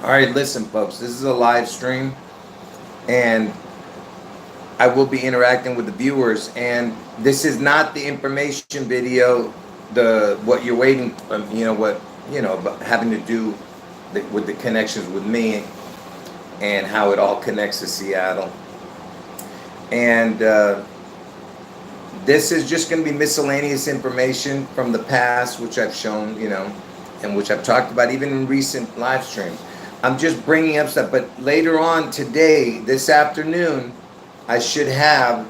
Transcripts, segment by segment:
All right, listen, folks. This is a live stream, and I will be interacting with the viewers. And this is not the information video, the what you're waiting. But having to do with the connections with me and how it all connects to Seattle. And this is just going to be miscellaneous information from the past, which I've shown, and which I've talked about even in recent live streams. I'm just bringing up stuff, but later on today, this afternoon, I should have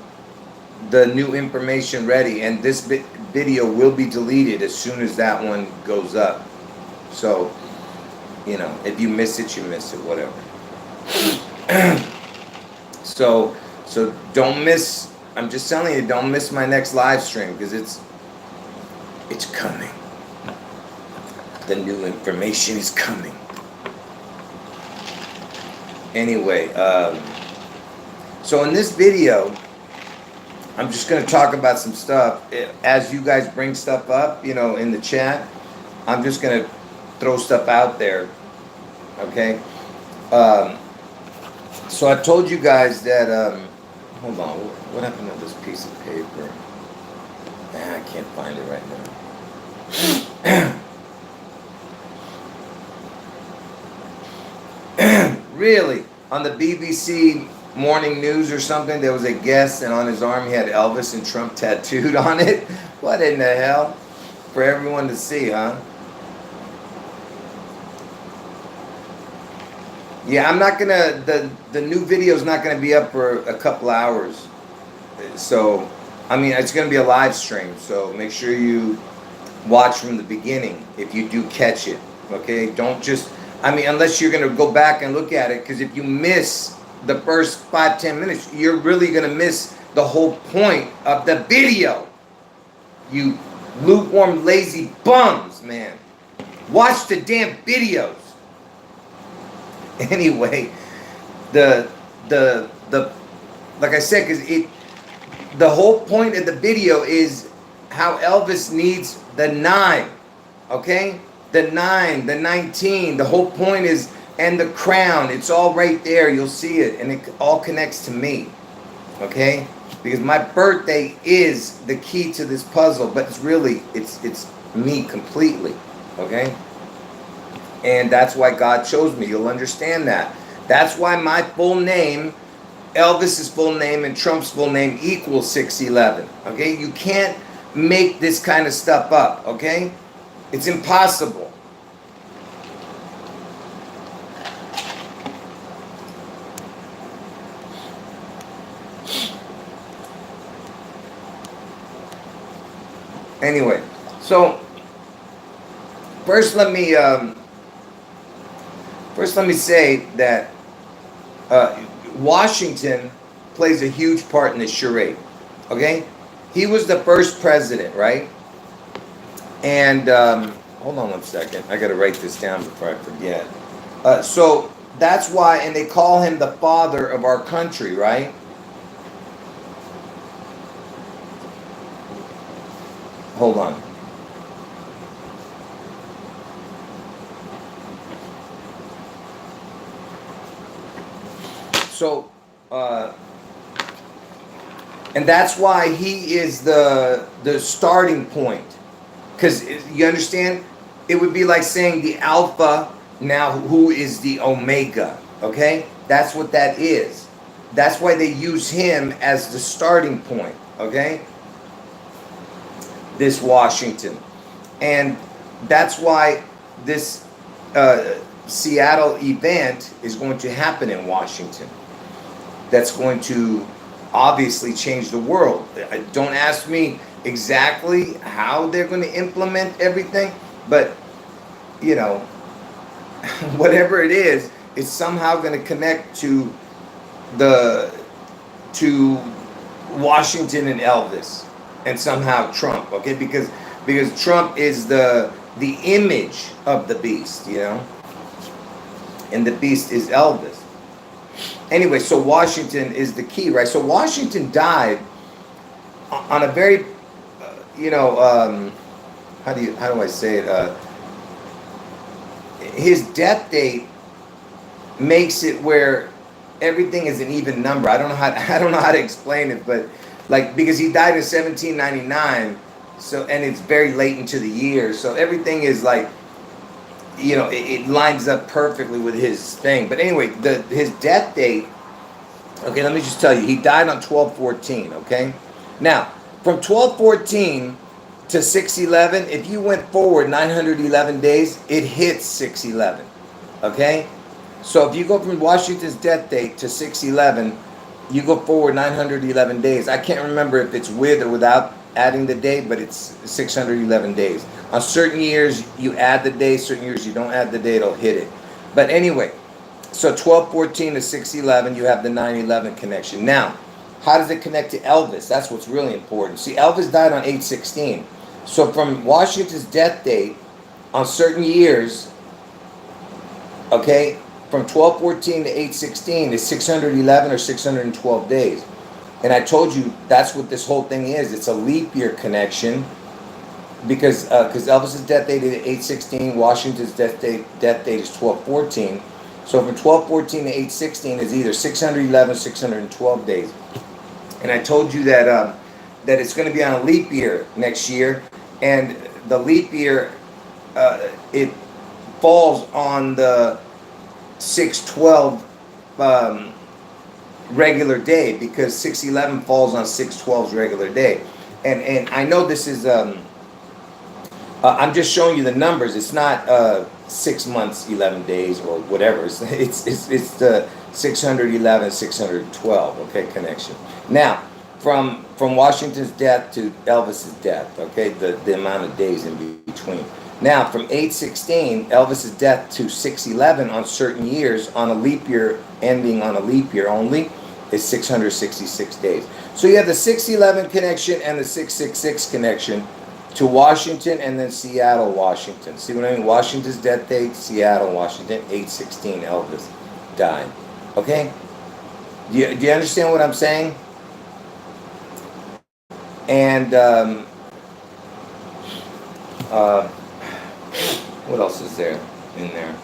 the new information ready, and this video will be deleted as soon as that one goes up. So, if you miss it, you miss it, whatever. So don't miss. I'm just telling you, don't miss my next live stream because it's coming. The new information is coming. Anyway, so in this video, I'm just going to talk about some stuff. As you guys bring stuff up, in the chat, I'm just going to throw stuff out there. Okay. So I told you guys that. Hold on. What happened to this piece of paper? I can't find it right now. Really? On the BBC morning news or something, there was a guest, and on his arm he had Elvis and Trump tattooed on it. What in the hell? For everyone to see, huh? Yeah, I'm not gonna. The new video is not gonna be up for a couple hours. So, I mean, it's gonna be a live stream. So make sure you watch from the beginning if you do catch it. Okay, don't just. I mean, unless you're gonna go back and look at it, because if you miss the first 5-10 minutes, you're really gonna miss the whole point of the video. You lukewarm, lazy bums, man. Watch the damn videos. Anyway, the like I said, because the whole point of the video is how Elvis needs the 9, okay? The 9, the 19. The whole point is, and the crown. It's all right there. You'll see it, and it all connects to me, okay? Because my birthday is the key to this puzzle, but it's really it's me completely, okay? And that's why God chose me. You'll understand that. That's why my full name, Elvis's full name, and Trump's full name equals 611. Okay? You can't make this kind of stuff up. Okay? It's impossible. Anyway, so first let me say that Washington plays a huge part in the charade. Okay? He was the first president, right? And hold on one second. I got to write this down before I forget. So that's why, and they call him the father of our country, right? Hold on. So, and that's why he is the starting point. Because you understand, it would be like saying the Alpha, now who is the Omega, okay? That's what that is. That's why they use him as the starting point, okay? This Washington. And that's why this Seattle event is going to happen in Washington. That's going to obviously change the world. Don't ask me exactly how they're going to implement everything, but whatever it is, it's somehow going to connect to Washington and Elvis, and somehow Trump. Okay, because Trump is the image of the beast, and the beast is Elvis. Anyway, so Washington is the key, right? So Washington died on a very, how do I say it? His death date makes it where everything is an even number. I don't know how to explain it, but like, because he died in 1799, so, and it's very late into the year, so everything is like, you know, it lines up perfectly with his thing. But anyway, his death date. Okay, let me just tell you, he died on 12/14. Okay, now from 12/14 to 6/11, if you went forward 911 days, it hits 6/11. Okay, so if you go from Washington's death date to 6/11, you go forward 911 days. I can't remember if it's with or without adding the date, but it's 611 days. On certain years, you add the day. Certain years, you don't add the day. It'll hit it. But anyway, so 12/14 to 6/11, you have the 9/11 connection. Now, how does it connect to Elvis? That's what's really important. See, Elvis died on 8/16. So from Washington's death date, on certain years, okay, from 12/14 to 8/16 is 611 or 612 days. And I told you that's what this whole thing is. It's a leap year connection, because Elvis's death date is 8/16, Washington's death date is 12/14. So from 12/14 to 8/16 is either 611 or 612 days. And I told you that it's going to be on a leap year next year, and the leap year it falls on the 6/12 regular day, because 6/11 falls on 6/12's regular day. And I know this is I'm just showing you the numbers. It's not 6 months 11 days or whatever. It's the 611 612, okay, connection. Now from Washington's death to Elvis's death, okay, the amount of days in between. Now from 8/16, Elvis's death to 6/11 on certain years, on a leap year, ending on a leap year only, is 666 days. So you have the 6/11 connection and the 666 connection to Washington, and then Seattle, Washington. See what I mean? Washington's death date, Seattle, Washington, 8/16, Elvis died. Okay? Do you understand what I'm saying? And what else is there in there?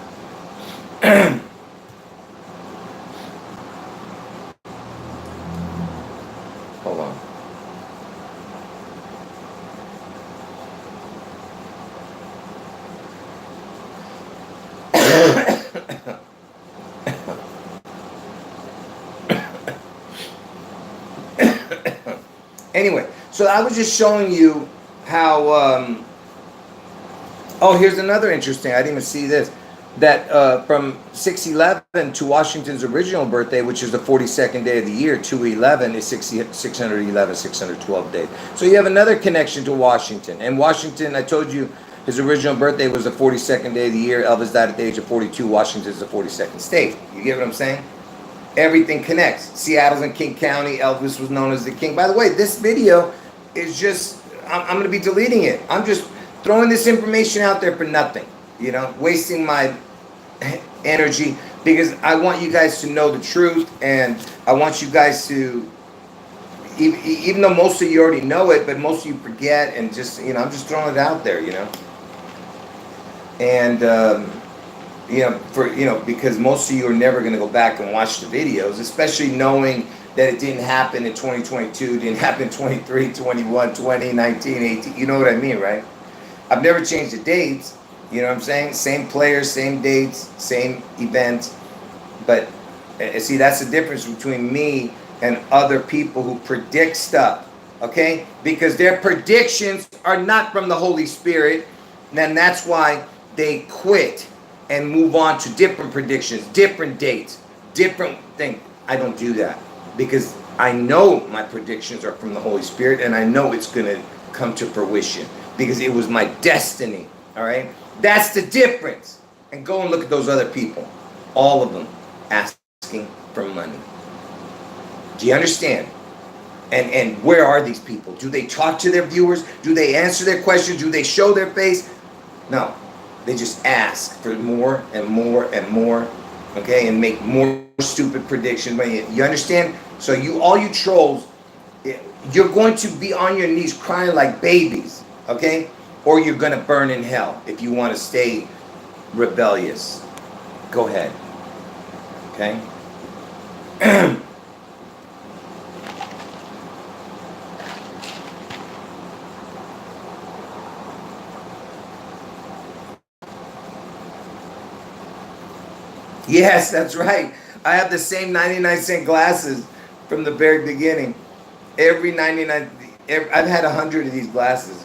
Hold on. Anyway, so I was just showing you how oh, here's another interesting, I didn't even see this, that from 6/11 to Washington's original birthday, which is the 42nd day of the year, 2/11 is 611 612 days. So you have another connection to Washington. And Washington, I told you, his original birthday was the 42nd day of the year. Elvis died at the age of 42. Washington is the 42nd state. You get what I'm saying? Everything connects. Seattle's in King County. Elvis was known as the king. By the way, this video is just, I'm going to be deleting it. I'm just throwing this information out there for nothing. You know, wasting my energy, because I want you guys to know the truth, and I want you guys to, even though most of you already know it, but most of you forget, and just, you know, I'm just throwing it out there, you know. And you know, because most of you are never going to go back and watch the videos, especially knowing that it didn't happen in 2022, didn't happen in 23, 21, 20, 19, 18. You know what I mean, right? I've never changed the dates. You know what I'm saying? Same players, same dates, same events. But see, that's the difference between me and other people who predict stuff, okay? Because their predictions are not from the Holy Spirit. And that's why they quit and move on to different predictions, different dates, different things. I don't do that, because I know my predictions are from the Holy Spirit, and I know it's going to come to fruition, because it was my destiny, all right? That's the difference. And go and look at those other people, all of them asking for money. Do you understand? And where are these people? Do they talk to their viewers? Do they answer their questions? Do they show their face? No. They just ask for more and more and more, okay, and make more stupid predictions. You understand? So all you trolls, you're going to be on your knees crying like babies, okay? Or you're going to burn in hell if you want to stay rebellious. Go ahead. Okay. Yes, that's right. I have the same 99-cent glasses from the very beginning. Every 99, I've had 100 of these glasses.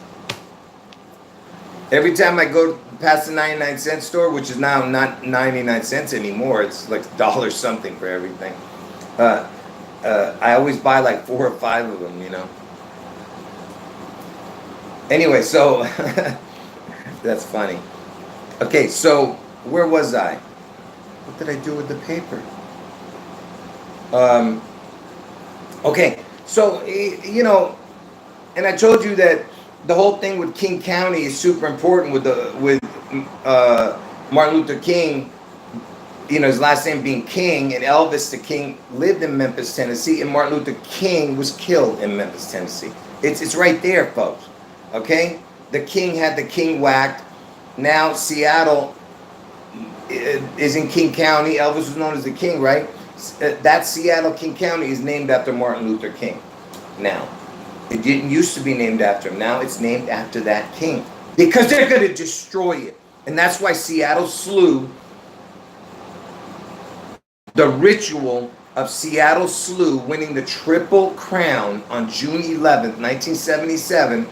Every time I go past the 99-cent store, which is now not 99 cents anymore, it's like dollar something for everything. Uh, I always buy like 4 or 5 of them, you know. Anyway, so that's funny. Okay, so where was I? What did I do with the paper? Okay, so you know, and I told you that the whole thing with King County is super important with Martin Luther King. You know, his last name being King, and Elvis the King lived in Memphis, Tennessee, and Martin Luther King was killed in Memphis, Tennessee. It's right there, folks. Okay, the King had the King whacked. Now Seattle is in King County. Elvis was known as the King, right? That Seattle, King County, is named after Martin Luther King. Now, it didn't used to be named after him. Now it's named after that king because they're going to destroy it, and that's why Seattle slew. The ritual of Seattle slew, winning the Triple Crown on June 11th, 1977,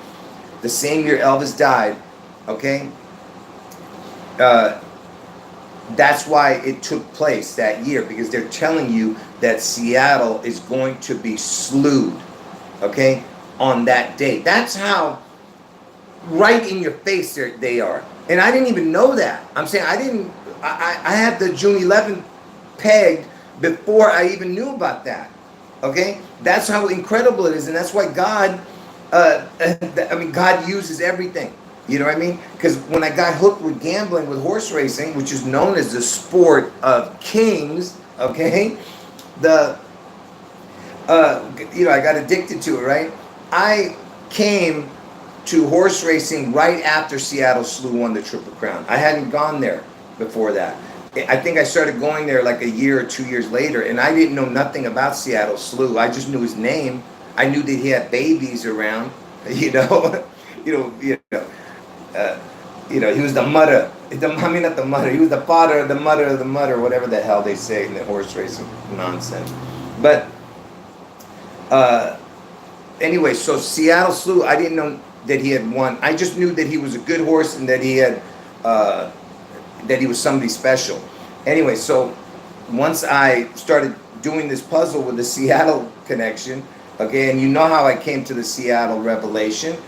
the same year Elvis died. Okay. That's why it took place that year, because they're telling you that Seattle is going to be slewed, okay, on that day. That's how right in your face they are. And I didn't even know that. I'm saying I had the June 11th pegged before I even knew about that, okay? That's how incredible it is, and that's why God, God uses everything. You know what I mean? Because when I got hooked with gambling, with horse racing, which is known as the sport of kings, okay, I got addicted to it, right? I came to horse racing right after Seattle Slew won the Triple Crown. I hadn't gone there before that. I think I started going there like a year or 2 years later, and I didn't know nothing about Seattle Slew. I just knew his name. I knew that he had babies around, you know, he was the mudder. Not the mudder. He was the father of the mudder, whatever the hell they say in the horse racing nonsense. But anyway, so Seattle Slew, I didn't know that he had won. I just knew that he was a good horse and that he had that he was somebody special. Anyway, so once I started doing this puzzle with the Seattle connection, okay, and you know how I came to the Seattle revelation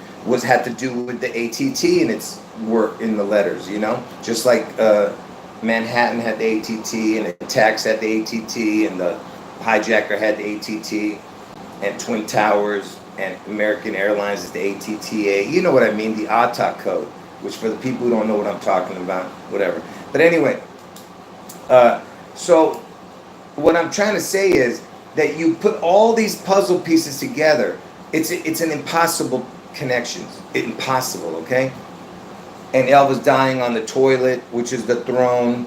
had to do with the ATT and its work in the letters, you know, just like Manhattan had the ATT and the Tax had the ATT and the hijacker had the ATT and Twin Towers and American Airlines is the ATTA. You know what I mean? The ATA code, which for the people who don't know what I'm talking about, whatever. But anyway, so what I'm trying to say is that you put all these puzzle pieces together. It's an impossible connections. Impossible, okay? And Elvis dying on the toilet, which is the throne,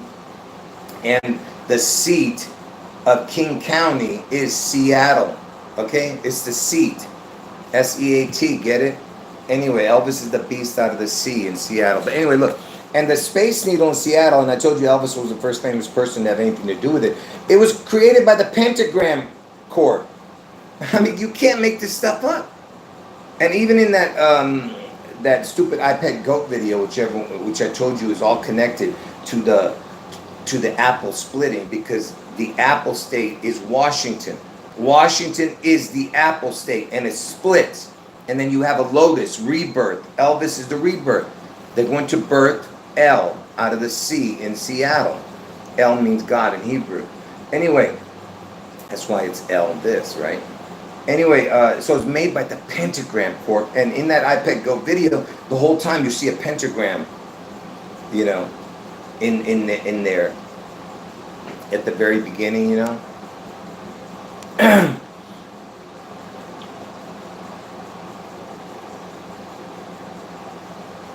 and the seat of King County is Seattle, okay? It's the seat, S-E-A-T, get it? Anyway, Elvis is the beast out of the sea in Seattle. But anyway, look, and the Space Needle in Seattle, and I told you Elvis was the first famous person to have anything to do with it. It was created by the Pentagram Corps. I mean, you can't make this stuff up. And even in that stupid iPad goat video, which I told you is all connected to the Apple splitting, because the Apple state is Washington. Washington is the Apple state, and it splits. And then you have a lotus, rebirth. Elvis is the rebirth. They're going to birth El out of the sea in Seattle. El means God in Hebrew. Anyway, that's why it's El this, right? Anyway, so it's made by the Pentagram Corp. And in that iPad Go video, the whole time you see a pentagram, you know, in there at the very beginning, you know.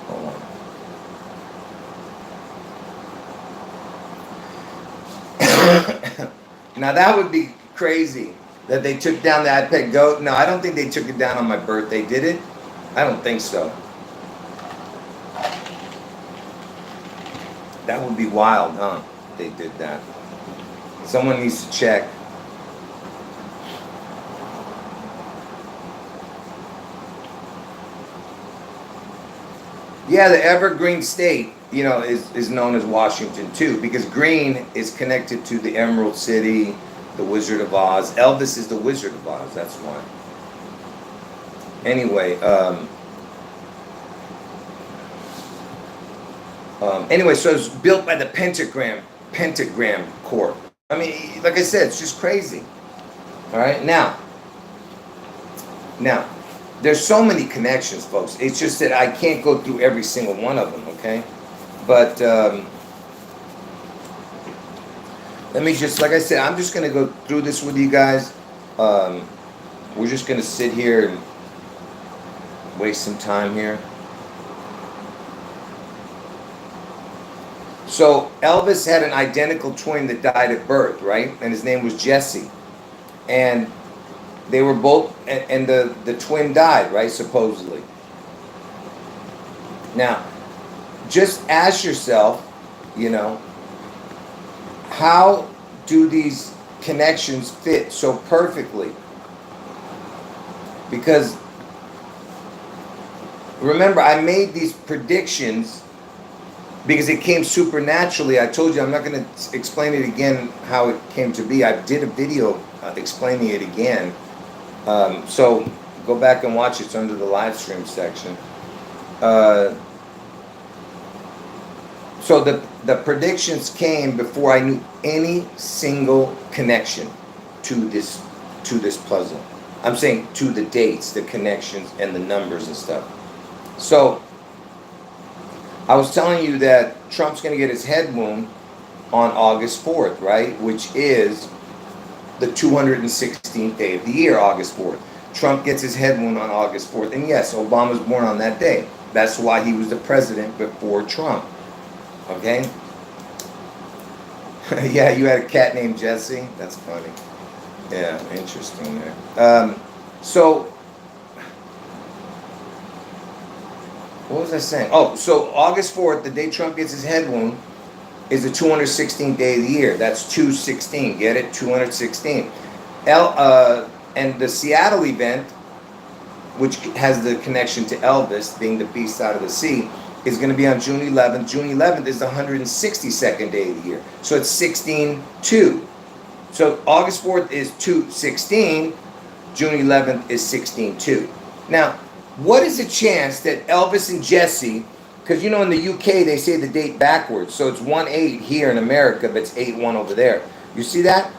Hold on. Now that would be crazy that they took down the iPad Go. No, I don't think they took it down on my birthday, did it? I don't think so. That would be wild, huh? If they did that. Someone needs to check. Yeah, the evergreen state, you know, is known as Washington too, because green is connected to the Emerald City, the Wizard of Oz. Elvis is the Wizard of Oz, that's why. Anyway, anyway, so it's built by the Pentagram Corp. I mean, like I said, it's just crazy. All right, now, there's so many connections, folks. It's just that I can't go through every single one of them, okay? But let me just, like I said, I'm just going to go through this with you guys. We're just going to sit here and waste some time here. So Elvis had an identical twin that died at birth, right? And his name was Jesse. And they were both, and the twin died, right, supposedly. Now, just ask yourself, you know, how do these connections fit so perfectly? Because, remember, I made these predictions because it came supernaturally. I told you I'm not going to explain it again how it came to be. I did a video explaining it again. So go back and watch it. It's under the live stream section. So the predictions came before I knew any single connection to this puzzle. I'm saying to the dates, the connections, and the numbers and stuff. So I was telling you that Trump's going to get his head wound on August 4th, right? Which is the 216th day of the year, August 4th. Trump gets his head wound on August 4th. And yes, Obama's born on that day. That's why he was the president before Trump. Okay? Yeah, you had a cat named Jesse? That's funny. Yeah, interesting there. So, what was I saying? Oh, so August 4th, the day Trump gets his head wound, is the 216th day of the year. That's 216. Get it? 216. And the Seattle event, which has the connection to Elvis being the beast out of the sea, is going to be on June 11th. June 11th is the 162nd day of the year. So it's 16-2. So August 4th is 216. June 11th is 16-2. Now, what is the chance that Elvis and Jesse, because you know in the UK they say the date backwards, so it's 1-8 here in America, but it's 8-1 over there. You see that?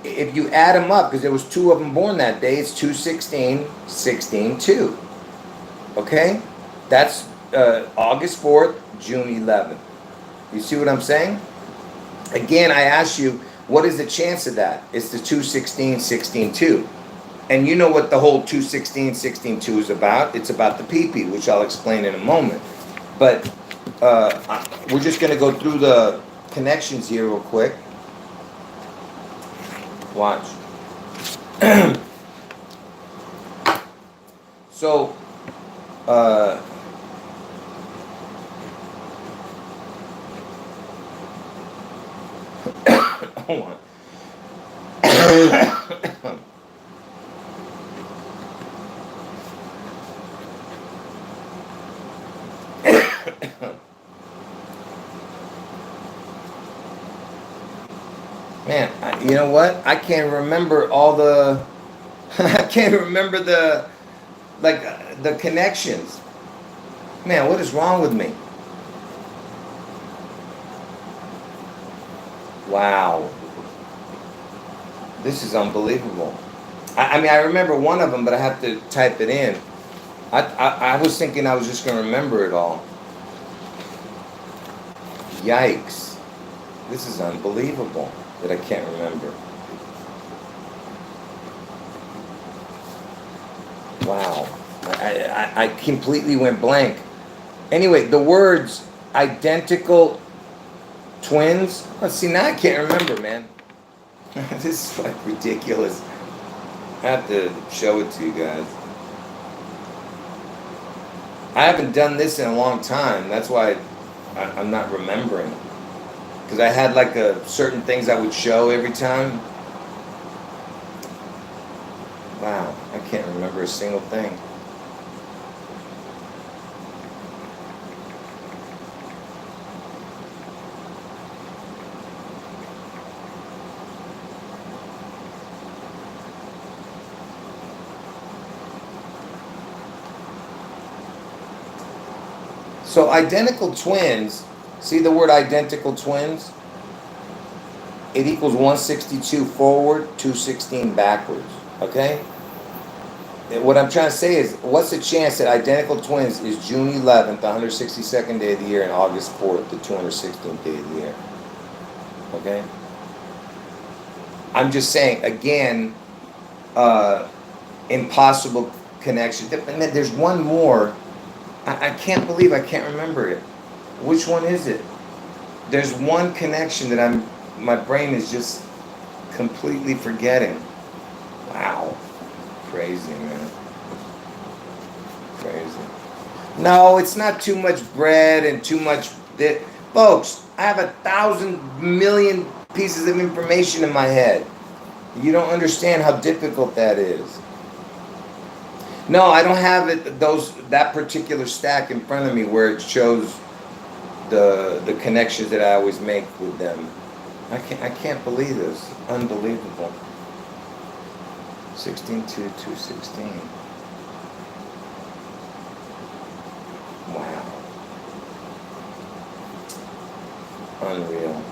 If you add them up, because there was two of them born that day, it's 216, 16-2. Okay? That's August 4th, June 11th. You see what I'm saying? Again, I ask you, what is the chance of that? It's the 216, 16-2. And you know what the whole 216, 16-2 is about. It's about the PP, which I'll explain in a moment. But we're just going to go through the connections here real quick. Watch. So, hold on. Man, you know what? I can't remember all the... I can't remember the connections. Man, what is wrong with me? Wow. This is unbelievable. I mean, I remember one of them, but I have to type it in. I was thinking I was just going to remember it all. Yikes. This is unbelievable that I can't remember. Wow. I completely went blank. Anyway, the words identical twins. Let's see, now I can't remember, man. This is like ridiculous. I have to show it to you guys. I haven't done this in a long time. That's why I'm not remembering. Because I had like certain things I would show every time. Wow, I can't remember a single thing. So identical twins, see the word identical twins? It equals 162 forward, 216 backwards, okay? What I'm trying to say is, what's the chance that identical twins is June 11th, the 162nd day of the year, and August 4th, the 216th day of the year? Okay? I'm just saying, again, impossible connection. There's one more. I can't believe I can't remember it. Which one is it? There's one connection that my brain is just completely forgetting. Wow. Crazy, man. Crazy. No, it's not too much bread and too much... Folks, I have 1,000 million pieces of information in my head. You don't understand how difficult that is. No, I don't have that particular stack in front of me where it shows the connections that I always make with them. I can't believe this. Unbelievable. 16 to 216. Wow. Unreal.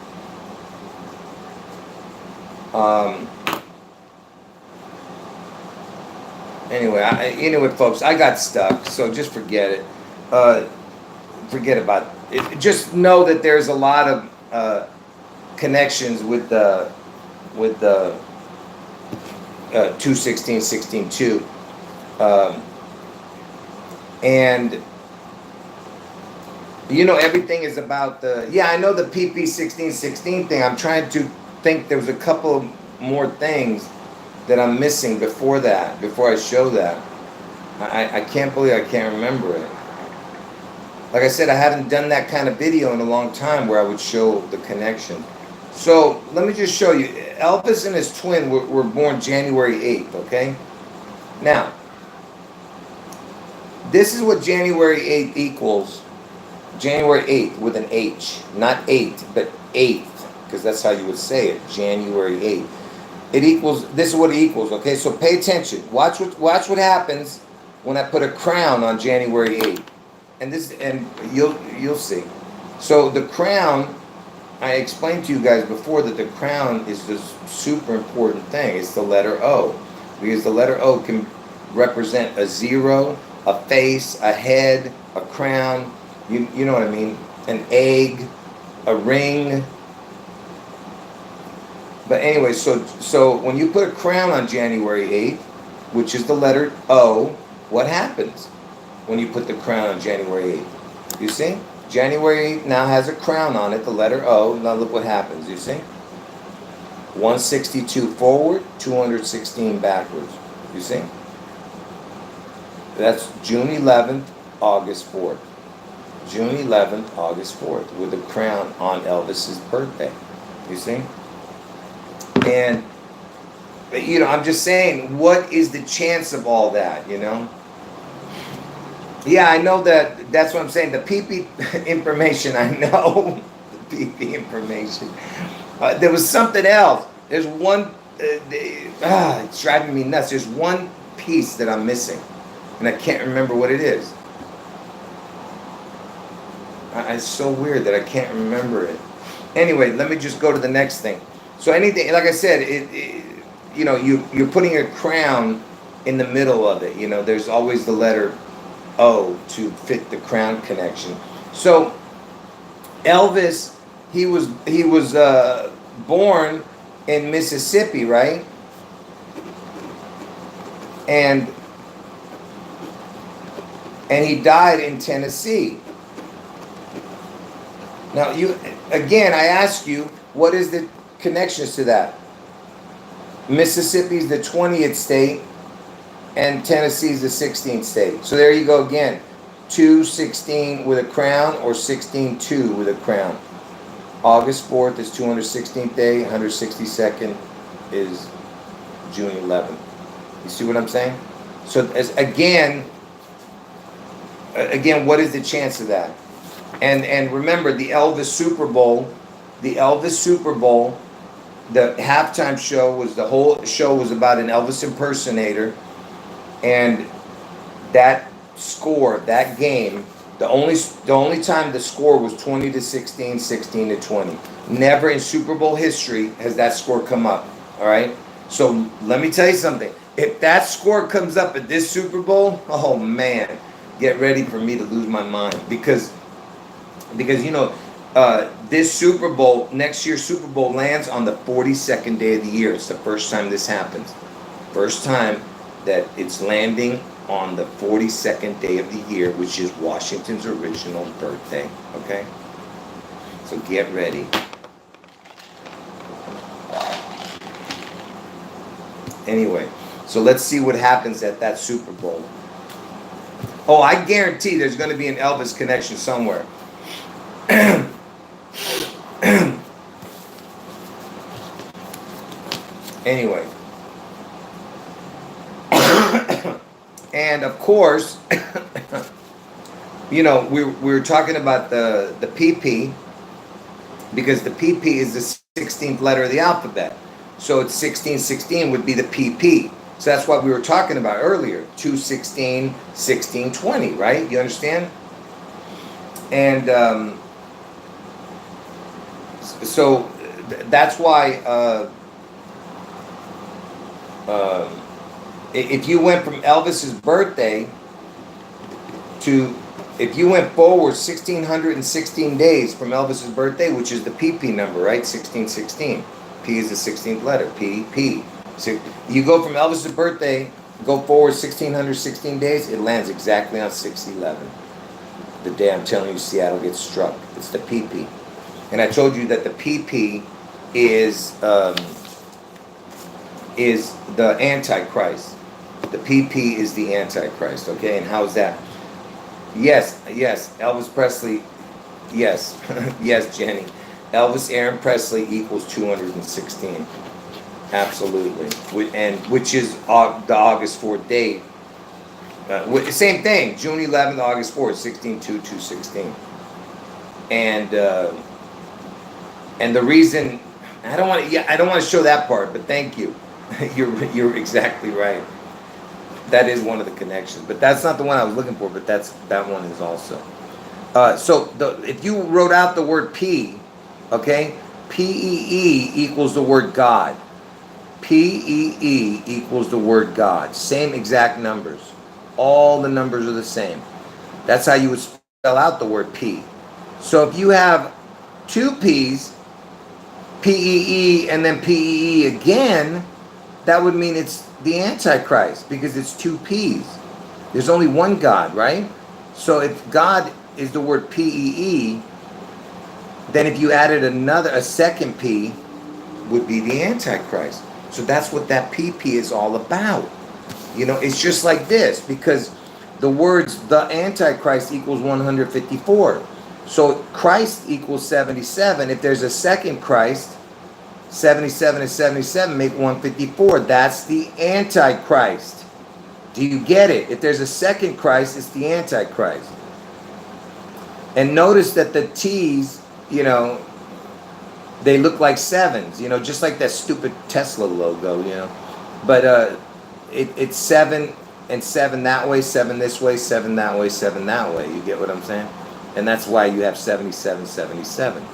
Anyway, folks, I got stuck, so just forget it. Forget about it. Just know that there's a lot of connections with the 216, 16, 2. And everything is about I know the PP 16, 16 thing. I'm trying to think there was a couple more things that I'm missing before I show that. I can't believe I can't remember it. Like I said, I haven't done that kind of video in a long time where I would show the connection. So let me just show you. Elvis and his twin were born January 8th, okay? Now, this is what January 8th equals. January 8th with an H. Not 8, but 8th, because that's how you would say it, January 8th. It equals, this is what it equals, okay? So pay attention. Watch what happens when I put a crown on January 8th. And you'll see. So the crown, I explained to you guys before that the crown is this super important thing. It's the letter O. Because the letter O can represent a zero, a face, a head, a crown, you know what I mean? An egg, a ring. But anyway, so when you put a crown on January 8th, which is the letter O, what happens when you put the crown on January 8th? You see? January 8th now has a crown on it, the letter O. Now look what happens, you see? 162 forward, 216 backwards. You see? That's June 11th, August 4th. June 11th, August 4th, with a crown on Elvis's birthday. You see? And, I'm just saying, what is the chance of all that, Yeah, I know that's what I'm saying. The PP information, I know. The PP information. There was something else. There's one, it's driving me nuts. There's one piece that I'm missing, and I can't remember what it is. It's so weird that I can't remember it. Anyway, let me just go to the next thing. So anything, like I said, you're putting a crown in the middle of it. There's always the letter O to fit the crown connection. So Elvis, he was born in Mississippi, right? And he died in Tennessee. Now I ask you, what is the connections to that? Mississippi's the 20th state, and Tennessee's the 16th state. So there you go again. 216 with a crown, or 16-2 with a crown. August 4th is 216th day. 162nd is June 11th. You see what I'm saying? So again, what is the chance of that? And remember, the Elvis Super Bowl, the halftime show was, the whole show was about an Elvis impersonator, and that score, that game, the only time the score was 20-16, 16-20. Never in Super Bowl history has that score come up. All right. So let me tell you something. If that score comes up at this Super Bowl, oh man, get ready for me to lose my mind, because this Super Bowl, next year's Super Bowl, lands on the 42nd day of the year. It's the first time this happens. First time that it's landing on the 42nd day of the year, which is Washington's original birthday. Okay? So get ready. Anyway, so let's see what happens at that Super Bowl. Oh, I guarantee there's going to be an Elvis connection somewhere. Anyway. And of course, we were talking about the PP, because the PP is the 16th letter of the alphabet. So it's 1616 would be the PP. So that's what we were talking about earlier. 216, 1620, right? You understand? And so that's why if you went from Elvis's birthday to, if you went forward 1616 days from Elvis's birthday, which is the PP number, right? 1616. P is the 16th letter. P. So you go from Elvis's birthday, go forward 1616 days, it lands exactly on 6/11. The day I'm telling you Seattle gets struck. It's the PP. And I told you that the PP is the Antichrist. The PP is the Antichrist, okay? And how's that? Yes, Elvis Presley, yes, yes, Jenny. Elvis Aaron Presley equals 216. Absolutely. And which is the August 4th date. Same thing, June 11th, August 4th, 16-2-216. And the reason, I don't want to show that part, but thank you. You're exactly right. That is one of the connections, but that's not the one I was looking for. But that one is also. So if you wrote out the word P, okay, P-E-E equals the word God. P-E-E equals the word God. Same exact numbers. All the numbers are the same. That's how you would spell out the word P. So if you have two P's, P-E-E and then P-E-E again, that would mean it's the Antichrist, because it's two P's. There's only one God, right? So if God is the word P-E-E, then if you added a second P, would be the Antichrist. So that's what that PP is all about. It's just like this, because the words the Antichrist equals 154. So Christ equals 77. If there's a second Christ, 77 and 77 make 154. That's the Antichrist. Do you get it? If there's a second Christ, it's the Antichrist. And notice that the T's, they look like sevens, just like that stupid Tesla logo, But it's 7 and 7 that way, 7 this way, 7 that way, 7 that way. You get what I'm saying? And that's why you have 77, 77.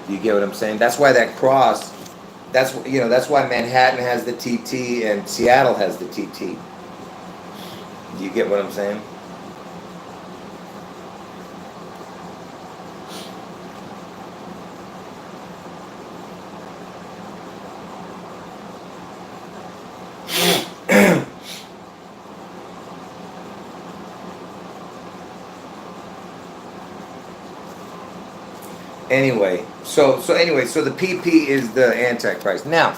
You get what I'm saying? That's why that cross, that's why Manhattan has the TT and Seattle has the TT. Do you get what I'm saying? Anyway, so the PP is the Antichrist. Now,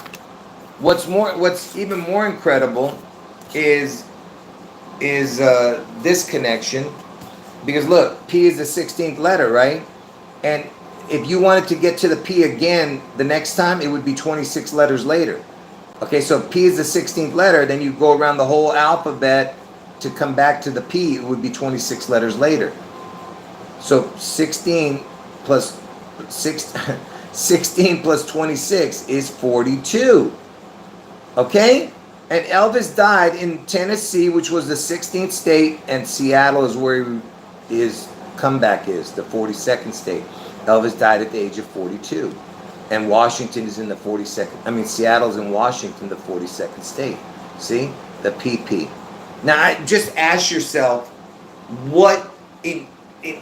What's even more incredible is this connection, because look, P is the 16th letter, right? And if you wanted to get to the P again the next time, it would be 26 letters later. Okay, so P is the 16th letter, then you go around the whole alphabet to come back to the P, it would be 26 letters later. So 16 plus 16 plus 26 is 42. Okay? And Elvis died in Tennessee, which was the 16th state, and Seattle is where his comeback is, the 42nd state. Elvis died at the age of 42. And Washington is in the 42nd. Seattle's in Washington, the 42nd state. See? The PP. Now, just ask yourself,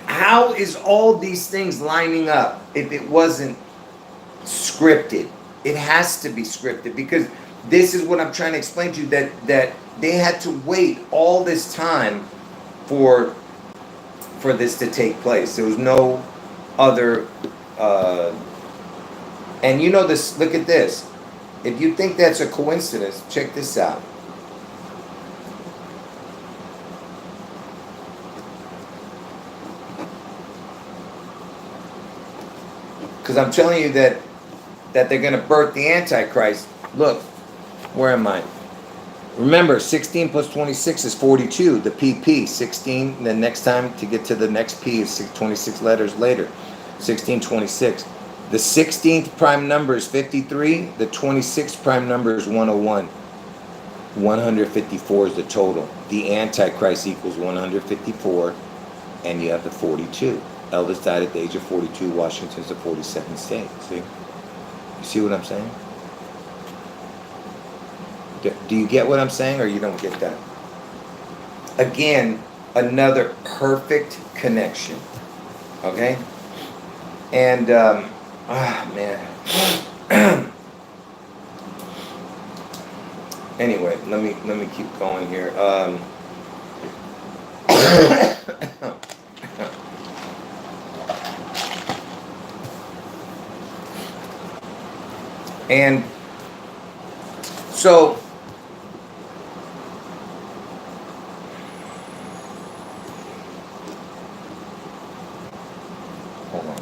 how is all these things lining up if it wasn't scripted? It has to be scripted, because this is what I'm trying to explain to you, that they had to wait all this time for this to take place. There was no other and you know this, look at this. If you think that's a coincidence, check this out. Because I'm telling you that they're going to birth the Antichrist. Look, where am I? Remember, 16 plus 26 is 42. The PP, 16. The next time to get to the next P is 26 letters later. 16, 26. The 16th prime number is 53. The 26th prime number is 101. 154 is the total. The Antichrist equals 154, and you have the 42. Elvis died at the age of 42. Washington's the 42nd state. See? You see what I'm saying? Do you get what I'm saying, or you don't get that? Again, another perfect connection. Okay? And, man. Anyway, let me keep going here. And so hold on.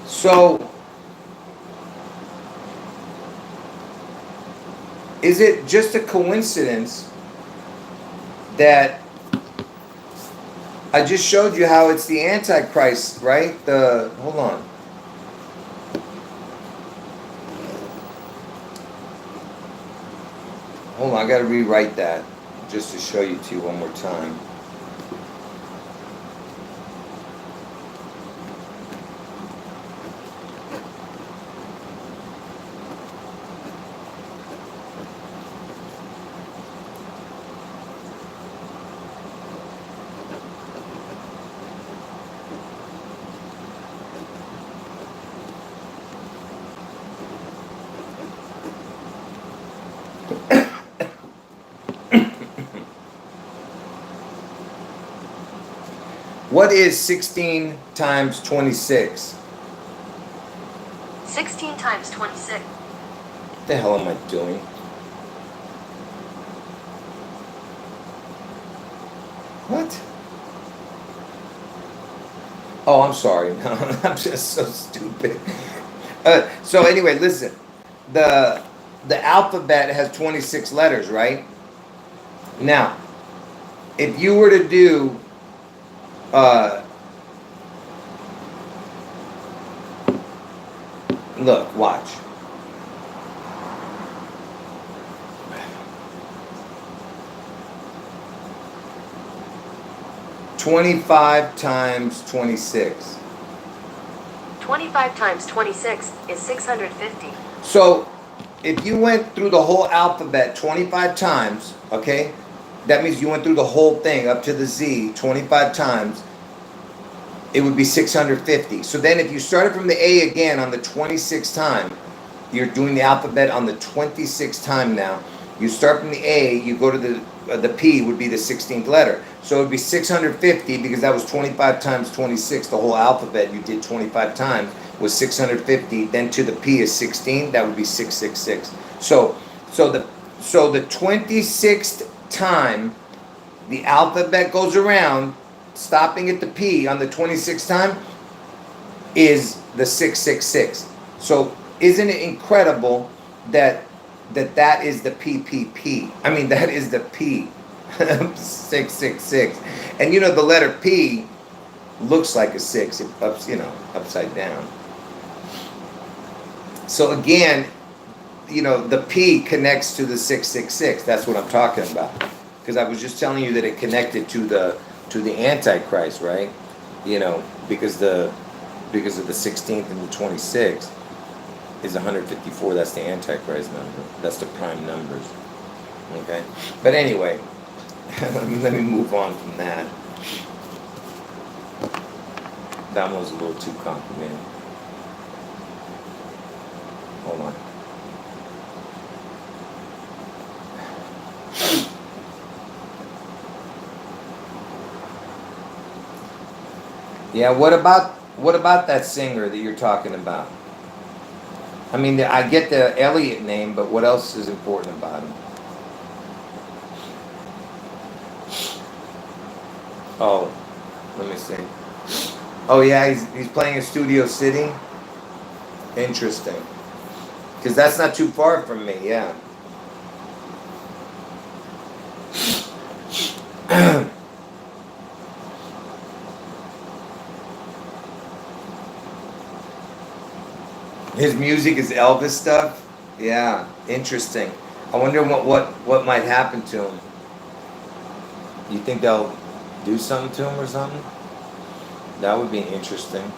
So, is it just a coincidence that I just showed you how it's the Antichrist, right? Hold on. Hold on, I gotta rewrite that just to show you to you one more time. What is 16 times 26? 16 times 26. What the hell am I doing? What? Oh, I'm sorry. No, I'm just so stupid. So anyway, listen. The alphabet has 26 letters, right? Now, if you were to do look, watch. $25 times 26. 25 times 26 is 650. So if you went through the whole alphabet 25 times, okay, that means you went through the whole thing up to the Z 25 times, it would be 650. So then if you started from the A again on the 26th time, you're doing the alphabet on the 26th time now. You start from the A, you go to the P would be the 16th letter. So it would be 650 because that was 25 times 26. The whole alphabet you did 25 times was 650. Then to the P is 16. That would be 666. So the 26th time the alphabet goes around, stopping at the P on the 26th time is the 666. So isn't it incredible that is the PPP? I mean, that is the P, 666. And you know, the letter P looks like a 6, upside down. So again, you know, the P connects to the 666. That's what I'm talking about. Because I was just telling you that it connected to the Antichrist, right? You know, because of the 16th and the 26th is 154. That's the Antichrist number. That's the prime numbers. Okay? But anyway, let me move on from that. That one was a little too complicated. Hold on. Yeah, what about that singer that you're talking about? I mean, I get the Elliot name, but what else is important about him? Oh, let me see. Oh yeah, he's playing in Studio City. Interesting. Because that's not too far from me, yeah. His music is Elvis stuff? Yeah, interesting. I wonder what might happen to him. You think they'll do something to him or something? That would be interesting.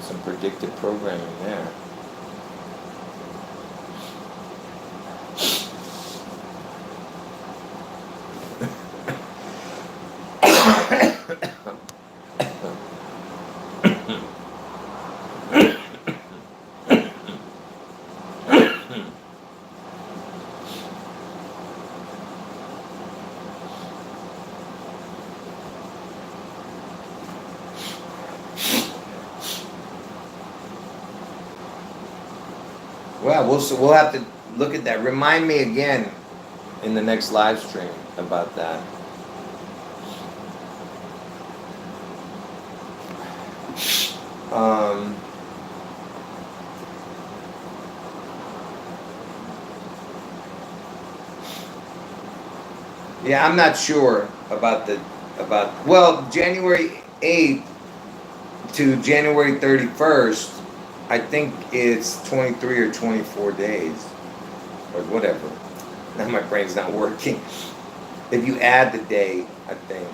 Some predictive programming there. Well, we'll have to look at that. Remind me again in the next live stream about that. Yeah, I'm not sure about January 8th to January 31st. I think it's 23 or 24 days, or whatever. Now my brain's not working. If you add the day, I think.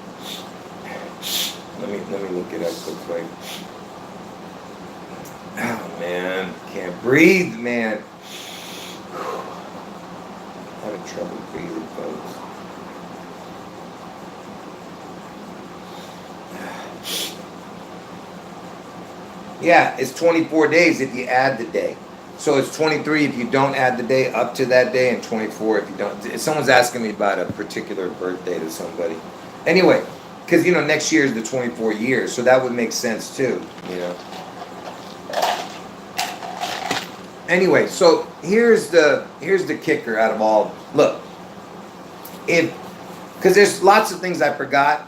Let me look it up real quick. Oh man, can't breathe, man. Having trouble breathing, folks. Yeah, it's 24 days if you add the day. So it's 23 if you don't add the day up to that day, and 24 if you don't. Someone's asking me about a particular birthday to somebody. Anyway, because next year is the 24 years, so that would make sense too. Anyway, so here's the kicker out of all. Look, because there's lots of things I forgot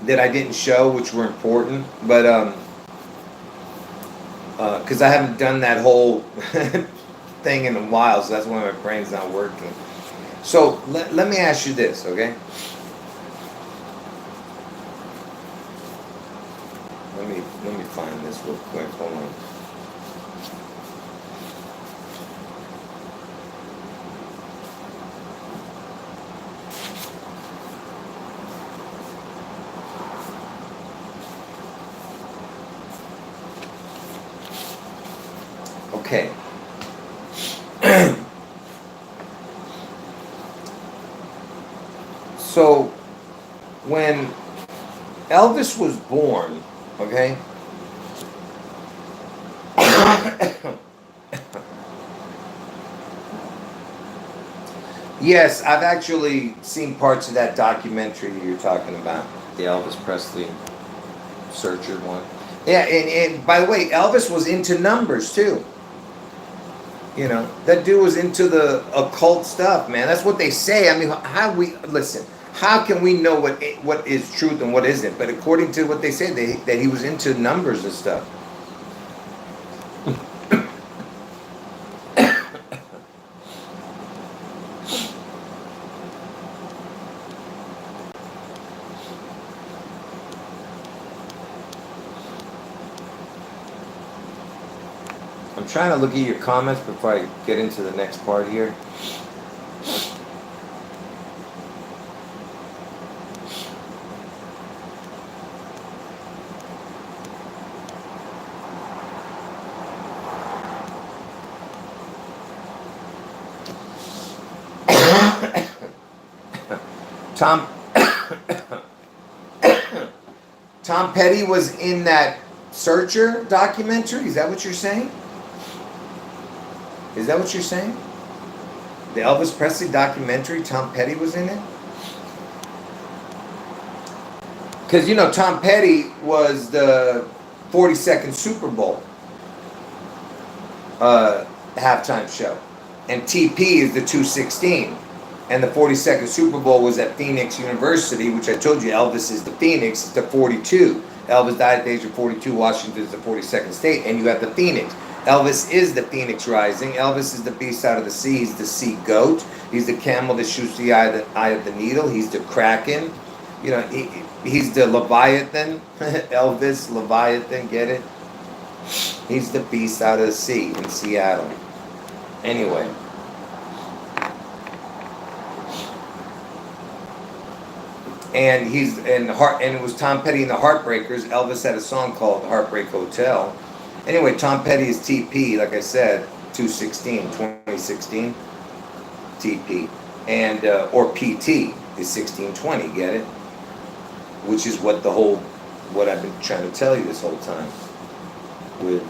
that I didn't show, which were important, but because I haven't done that whole thing in a while, so that's why my brain's not working. So let me ask you this, okay? Let me find this real quick. Hold on. Okay. So when Elvis was born, okay? Yes, I've actually seen parts of that documentary you're talking about, the Elvis Presley Searcher one. Yeah, and by the way, Elvis was into numbers too. You know, that dude was into the occult stuff, man. That's what they say. I mean, how we listen? How can we know what is truth and what isn't? But according to what they say, that he was into numbers and stuff. I'm trying to look at your comments before I get into the next part here. Tom Tom Petty was in that Searcher documentary. Is that what you're saying? Is that what you're saying? The Elvis Presley documentary, Tom Petty was in it? Because, you know, Tom Petty was the 42nd Super Bowl halftime show. And TP is the 216. And the 42nd Super Bowl was at Phoenix University, which I told you Elvis is the Phoenix, it's the 42. Elvis died at the age of 42. Washington is the 42nd state. And you have the Phoenix. Elvis is the Phoenix Rising. Elvis is the beast out of the sea. He's the sea goat. He's the camel that shoots the eye of the needle. He's the kraken. You know, he's the Leviathan. Elvis, Leviathan, get it? He's the beast out of the sea in Seattle. Anyway. And it was Tom Petty and the Heartbreakers. Elvis had a song called Heartbreak Hotel. Anyway, Tom Petty is TP, like I said, 2016, TP. And, or PT is 1620, get it? Which is what I've been trying to tell you this whole time. With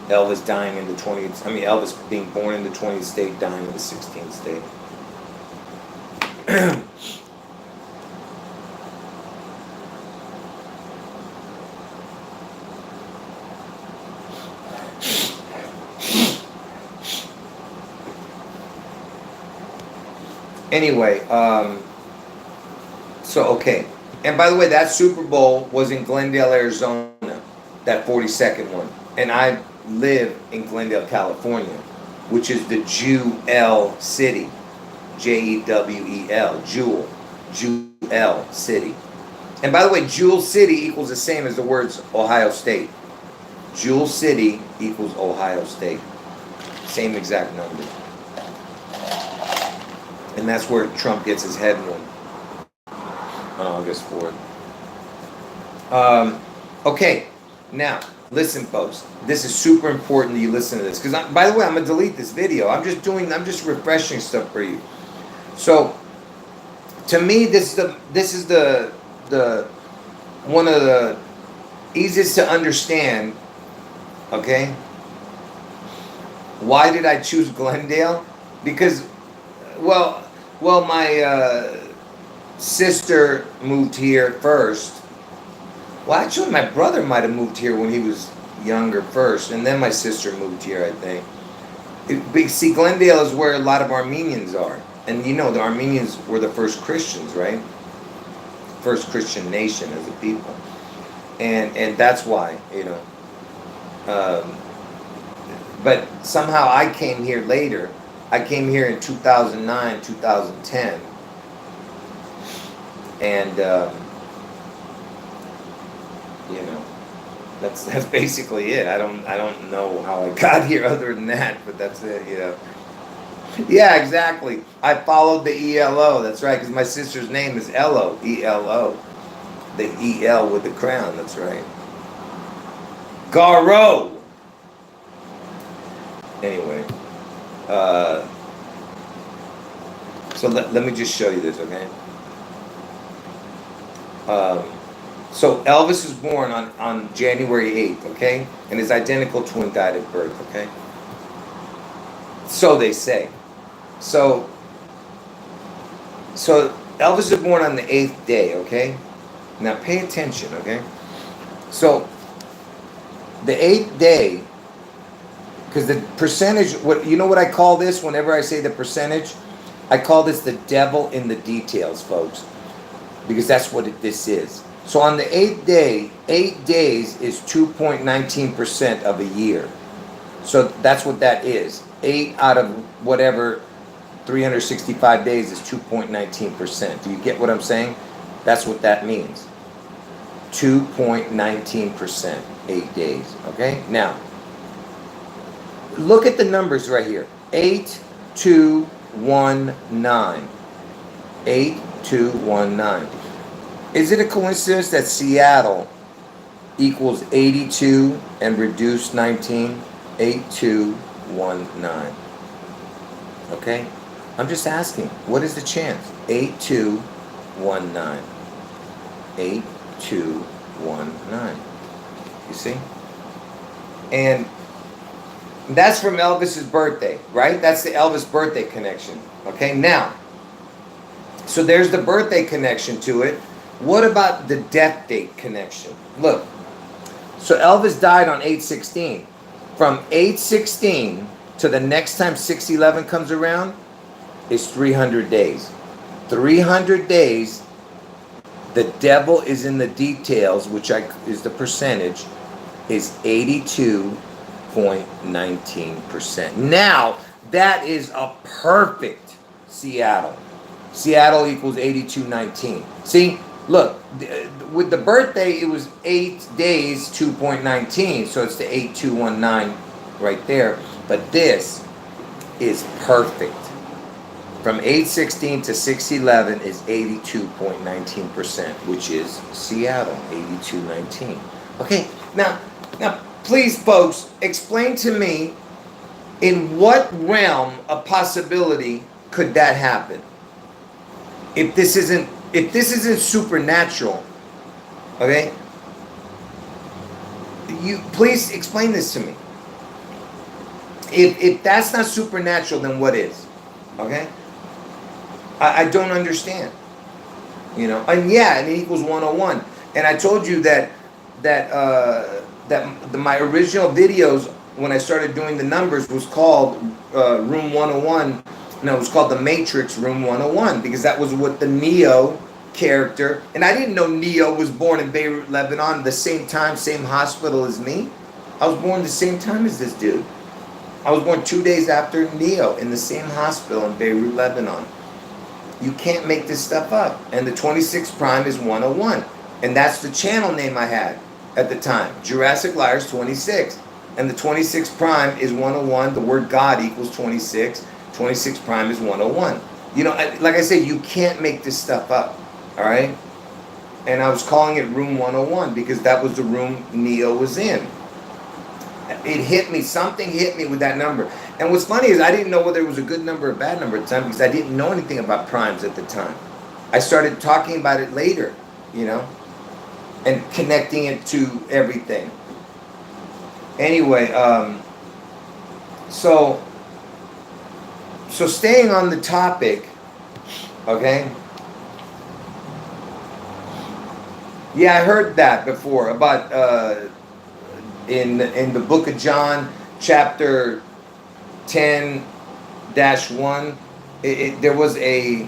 Elvis dying in the 20th, Elvis being born in the 20th state, dying in the 16th state. Anyway, okay. And by the way, that Super Bowl was in Glendale, Arizona, that 42nd one. And I live in Glendale, California, which is the Jewel City. Jewel. Jewel City. And by the way, Jewel City equals the same as the words Ohio State. Jewel City equals Ohio State. Same exact number. And that's where Trump gets his head won on August 4th. Okay, now, listen, folks. This is super important that you listen to this. Because, by the way, I'm going to delete this video. I'm just refreshing stuff for you. So, to me, this is the one of the easiest to understand, okay? Why did I choose Glendale? Because, well, my sister moved here first. Well, actually, my brother might have moved here when he was younger first, and then my sister moved here, I think. See, Glendale is where a lot of Armenians are. And you know, the Armenians were the first Christians, right? First Christian nation as a people. And that's why, you know. But somehow I came here later. I came here in 2009, 2010. And, you know, that's basically it. I don't know how I got here other than that, but that's it, you know. Yeah, exactly. I followed the ELO. That's right, because my sister's name is Elo, E-L-O. The E-L with the crown, that's right. Garo. Anyway, so let me just show you this, okay? So Elvis was born on January 8th, okay? And his identical twin died at birth, okay? So they say. So Elvis was born on the 8th day, okay? Now pay attention, okay? So the 8th day, because the percentage, what you know what I call this whenever I say the percentage? I call this the devil in the details, folks. Because that's what this is. So on the 8th day, 8 days is 2.19% of a year. So that's what that is. 8 out of whatever 365 days is 2.19%. Do you get what I'm saying? That's what that means. 2.19%, 8 days. Okay? Now, look at the numbers right here. 8219. 8219. Is it a coincidence that Seattle equals 82 and reduced 19? 8219. Okay? I'm just asking, what is the chance? 8219. 8219. You see? And that's from Elvis's birthday, right? That's the Elvis birthday connection. Okay? Now, so there's the birthday connection to it. What about the death date connection? Look, so Elvis died on 8/16. From 8/16 to the next time 6/11 comes around is 300 days. 300 days, the devil is in the details, which is the percentage, is 82.19%. Now, that is a perfect Seattle. Seattle equals 8219. See? Look, with the birthday, it was 8 days, 2.19. So it's the 8219 right there. But this is perfect. From 8/16 to 6/11 is 82.19%, which is Seattle, 8219. Okay, now, please, folks, explain to me in what realm of possibility could that happen? If this isn't supernatural, okay? You please explain this to me. If that's not supernatural, then what is? Okay? I don't understand. You know, and yeah, and it equals 101. And I told you that my original videos when I started doing the numbers was called Room 101. No, it was called The Matrix Room 101 because that was what the Neo character, and I didn't know Neo was born in Beirut, Lebanon, the same time, same hospital as me. I was born the same time as this dude. I was born 2 days after Neo in the same hospital in Beirut, Lebanon. You can't make this stuff up. And the 26 prime is 101. And that's the channel name I had at the time. Jurassic Liars 26. And the 26 prime is 101. The word God equals 26. 26 prime is 101. You know, like I say, you can't make this stuff up. All right? And I was calling it Room 101 because that was the room Neo was in. It hit me. Something hit me with that number. And what's funny is I didn't know whether it was a good number or a bad number at the time because I didn't know anything about primes at the time. I started talking about it later, you know, and connecting it to everything. Anyway, so staying on the topic, okay? Yeah, I heard that before about in the book of John, chapter 10-1. There was a,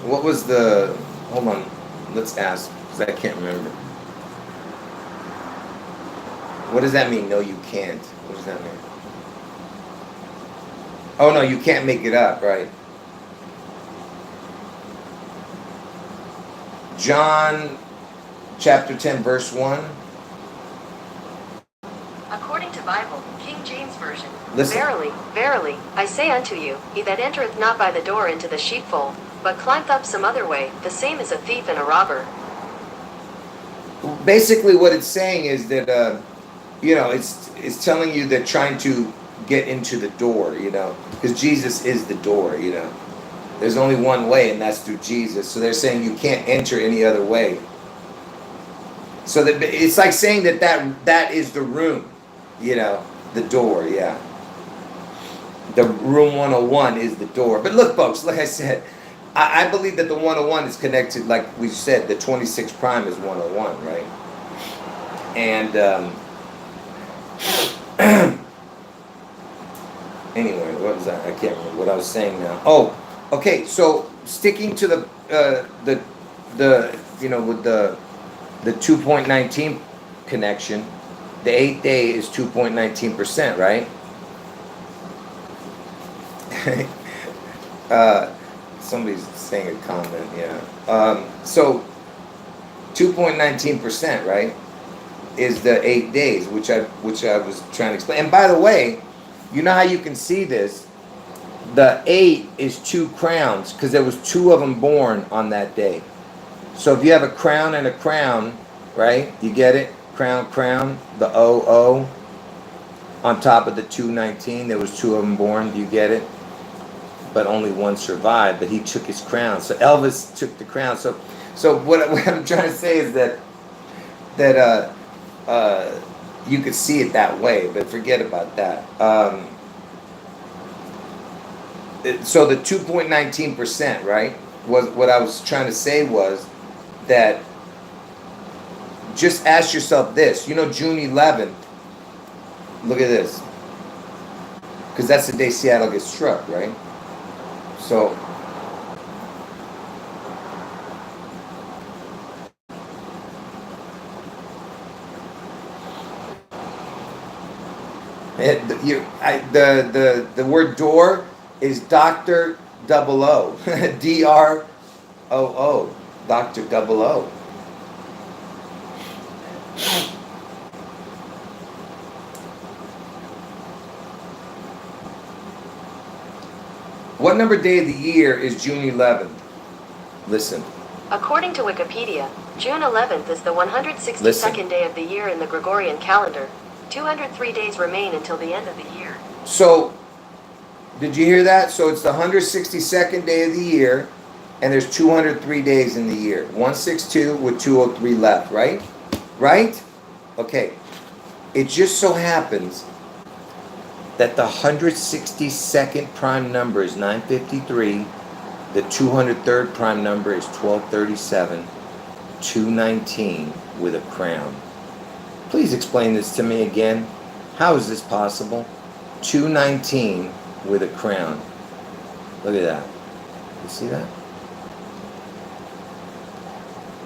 what was the? Hold on, let's ask because I can't remember. What does that mean? No, you can't. What does that mean? Oh no, you can't make it up, right? John chapter 10 verse 1. According to Bible, King James Version. Listen. Verily, verily, I say unto you, he that entereth not by the door into the sheepfold, but climbeth up some other way, the same is a thief and a robber. Basically what it's saying is that you know, it's telling you that trying to get into the door, you know, because Jesus is the door, you know. There's only one way, and that's through Jesus. So they're saying you can't enter any other way. So that it's like saying that is the room, you know, the door, yeah. The room 101 is the door. But look, folks, like I said, I believe that the 101 is connected, like we said, the 26 prime is 101, right? And anyway, what was that? I can't remember what I was saying now. Oh, okay. So sticking to the you know, with the 2.19 connection, the 8th day is 2.19%, right? Somebody's saying a comment, yeah. So 2.19%, right, is the 8 days, which I was trying to explain. And by the way, you know how you can see this? The 8 is 2 crowns, because there was 2 of them born on that day. So if you have a crown and a crown, right? You get it? Crown, crown, the O. On top of the 219, there was 2 of them born. Do you get it? But only one survived, but he took his crown. So Elvis took the crown. So what I'm trying to say is that you could see it that way, but forget about that. So the 2.19%, right, was what I was trying to say was that just ask yourself this. You know, June 11th, look at this, because that's the day Seattle gets struck, right? So the word door is Dr. Double O, D-R-O-O, Dr. Double O. What number day of the year is June 11th? Listen. According to Wikipedia, June 11th is the 162nd day of the year in the Gregorian calendar. 203 days remain until the end of the year. So, did you hear that? So it's the 162nd day of the year, and there's 203 days in the year. 162 with 203 left, right? Right? Okay. It just so happens that the 162nd prime number is 953, the 203rd prime number is 1237, 219 with a crown. Please explain this to me again. How is this possible? 219 with a crown. Look at that. You see that?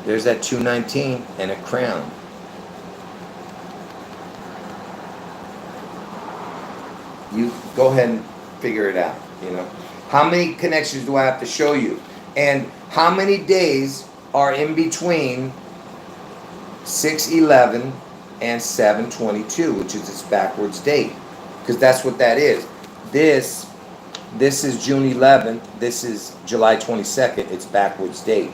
There's that 219 and a crown. You go ahead and figure it out, you know. How many connections do I have to show you? And how many days are in between 6/11 and 7/22, which is its backwards date? Because that's what that is. This is June 11th. This is July 22nd. It's backwards date.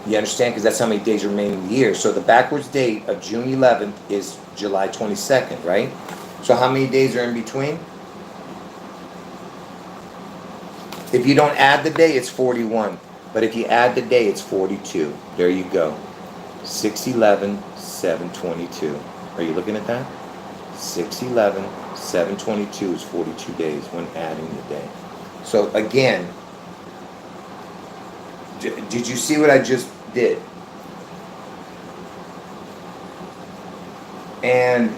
You understand? Because that's how many days remain in the year. So the backwards date of June 11th is July 22nd, right? So how many days are in between? If you don't add the day, it's 41. But if you add the day, it's 42. There you go. 6/11, 7/22. Are you looking at that? 6/11, 7/22 is 42 days when adding the day. So again, did you see what I just did? And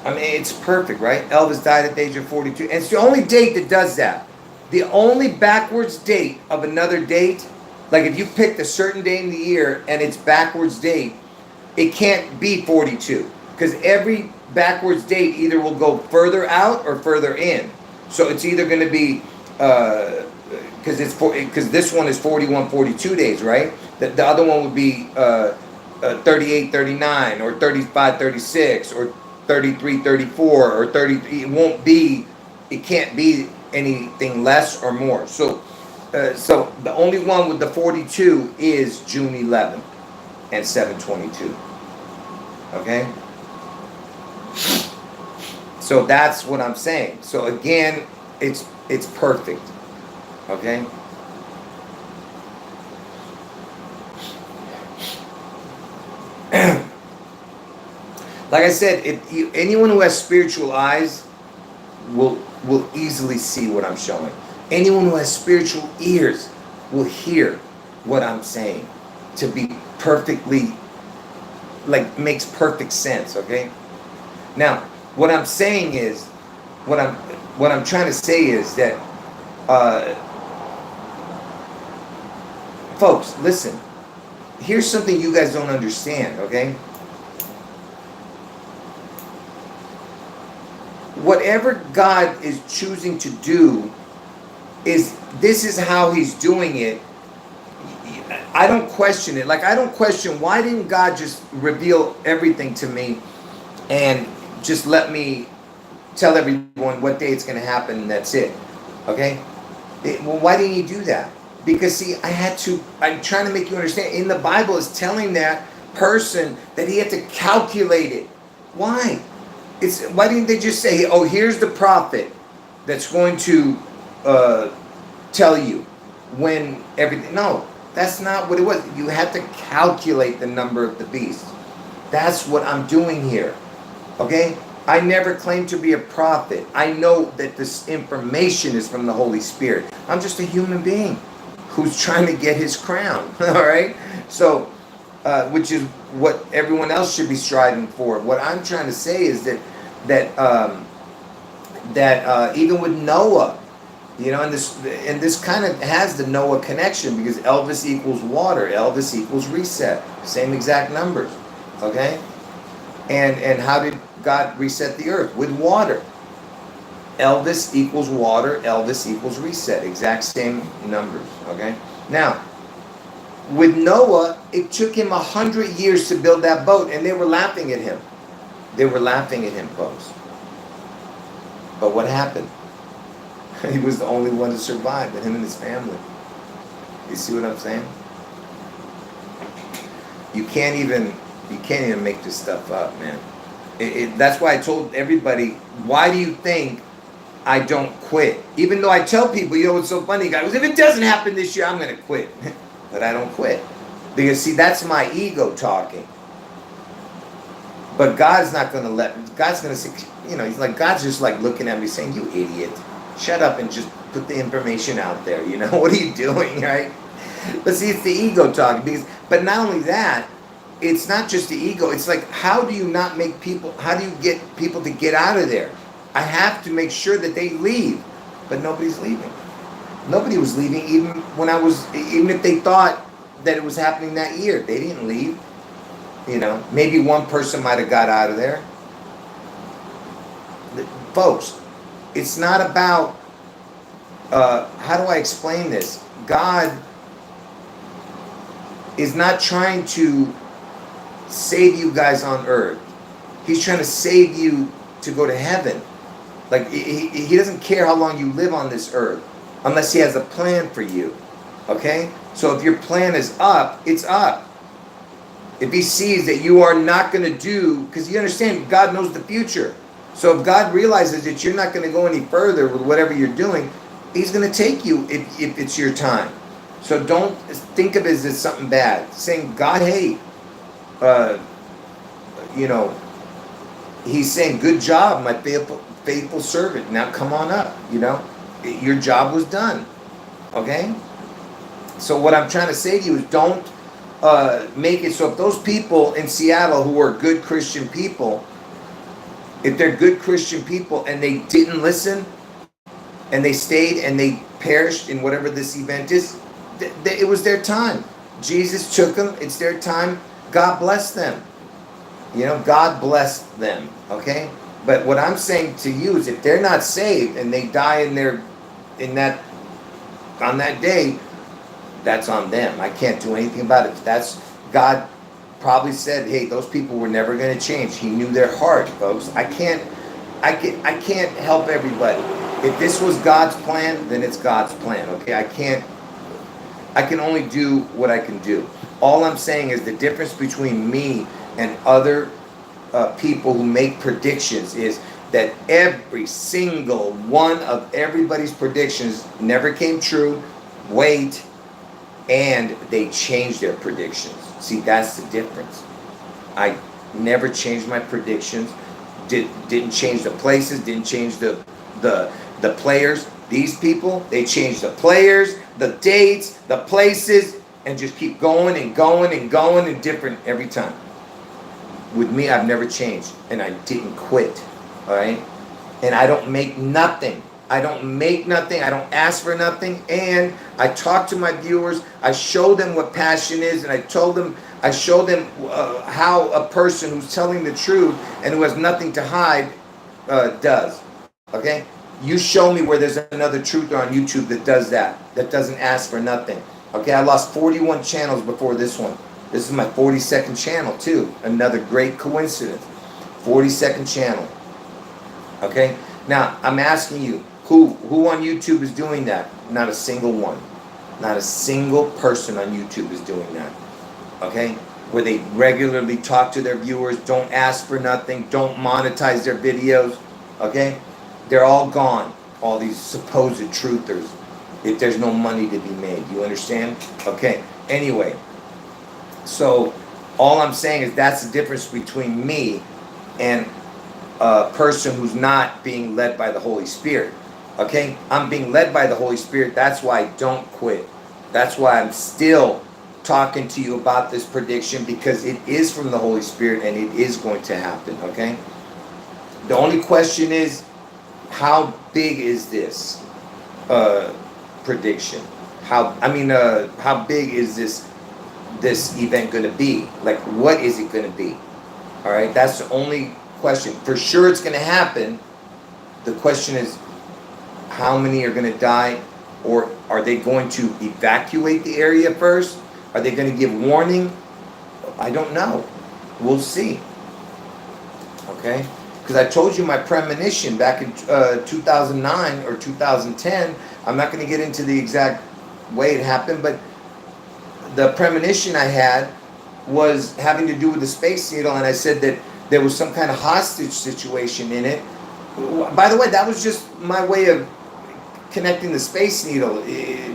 I mean, it's perfect, right? Elvis died at the age of 42. And it's the only date that does that. The only backwards date of another date, like if you picked a certain day in the year and it's backwards date, it can't be 42. Because every backwards date either will go further out or further in. So it's either going to be, because this one is 41, 42 days, right? The other one would be 38, 39, or 35, 36, or 33, 34, or 30. It can't be anything less or more. So so the only one with the 42 is June 11th and 722. Okay? So that's what I'm saying. So again, it's perfect. Okay? Like I said, anyone who has spiritual eyes will easily see what I'm showing. Anyone who has spiritual ears will hear what I'm saying to be perfectly, like, makes perfect sense. Okay? Now, what I'm saying is, what I'm trying to say is that, folks, listen. Here's something you guys don't understand. Okay? Whatever God is choosing to do, this is how he's doing it. I don't question it. Like, I don't question, why didn't God just reveal everything to me and just let me tell everyone what day it's going to happen and that's it? Okay? Well, why didn't he do that? Because, see, I'm trying to make you understand. In the Bible, it's telling that person that he had to calculate it. Why? Why didn't they just say, oh, here's the prophet that's going to tell you when everything... No, that's not what it was. You had to calculate the number of the beast. That's what I'm doing here. Okay? I never claimed to be a prophet. I know that this information is from the Holy Spirit. I'm just a human being who's trying to get his crown. All right? So, which is what everyone else should be striving for. What I'm trying to say is that even with Noah, you know, and this kind of has the Noah connection, because Elvis equals water, Elvis equals reset, same exact numbers. Okay? And how did God reset the earth? With water. Elvis equals water, Elvis equals reset, exact same numbers. Okay? Now, with Noah, it took him 100 years to build that boat, and they were laughing at him. They were laughing at him, folks. But what happened? He was the only one to survive, and him and his family. You see what I'm saying? You can't even make this stuff up, man. That's why I told everybody, why do you think I don't quit? Even though I tell people, you know what's so funny, guys, if it doesn't happen this year, I'm going to quit. But I don't quit. Because, see, that's my ego talking. But God's not going to God's going to say, you know, God's just like looking at me saying, you idiot. Shut up and just put the information out there, you know? What are you doing, right? But see, it's the ego talking. But not only that, it's not just the ego. It's like, how do you get people to get out of there? I have to make sure that they leave. But nobody's leaving. Nobody was leaving even if they thought that it was happening that year. They didn't leave. You know, maybe one person might have got out of there. Folks, it's not about, how do I explain this? God is not trying to save you guys on earth. He's trying to save you to go to heaven. Like, he doesn't care how long you live on this earth, unless he has a plan for you. Okay? So if your plan is up, it's up. If he sees that you are not going to do, because you understand, God knows the future. So if God realizes that you're not going to go any further with whatever you're doing, he's going to take you if it's your time. So don't think of it as something bad. Saying, God, hey, you know, he's saying, good job, my faithful servant. Now come on up, you know. Your job was done. Okay? So what I'm trying to say to you is, don't make it so if those people in Seattle who are good Christian people, if they're good Christian people and they didn't listen and they stayed and they perished in whatever this event is, it was their time. Jesus took them. It's their time. God bless them. You know, God bless them. Okay? But what I'm saying to you is, if they're not saved and they die on that day, that's on them. I can't do anything about it. That's God probably said, hey, those people were never going to change. He knew their heart, folks. I can't help everybody. If this was God's plan, then it's God's plan. Okay, I can only do what I can do. All I'm saying is the difference between me and other people who make predictions is that every single one of everybody's predictions never came true. Wait, and they changed their predictions. See, that's the difference. I never changed my predictions. Didn't change the places. Didn't change the players. These people, they change the players, the dates, the places, and just keep going and going and going and different every time. With me, I've never changed, and I didn't quit. All right, and I don't make nothing. I don't make nothing. I don't ask for nothing. And I talk to my viewers. I show them what passion is, and I show them how a person who's telling the truth and who has nothing to hide does. Okay, you show me where there's another truther on YouTube that does that doesn't ask for nothing. Okay, I lost 41 channels before this one. This is my 42nd channel too. Another great coincidence. 42nd channel. Okay, now I'm asking you, who on YouTube is doing that? Not a single one. Not a single person on YouTube is doing that. Okay, where they regularly talk to their viewers, don't ask for nothing, don't monetize their videos. Okay, they're all gone. All these supposed truthers. If there's no money to be made, you understand? Okay. Anyway, so all I'm saying is that's the difference between me and a person who's not being led by the Holy Spirit. Okay, I'm being led by the Holy Spirit. That's why I don't quit. That's why I'm still talking to you about this prediction, because it is from the Holy Spirit and it is going to happen. Okay, the only question is, how big is this prediction? How big is this event going to be? Like, what is it going to be? All right, that's the only question. For sure it's going to happen. The question is, how many are going to die? Or are they going to evacuate the area first? Are they going to give warning? I don't know. We'll see. Okay? Because I told you my premonition back in 2009 or 2010. I'm not going to get into the exact way it happened, but the premonition I had was having to do with the Space Needle, and I said that there was some kind of hostage situation in it. By the way, that was just my way of connecting the Space Needle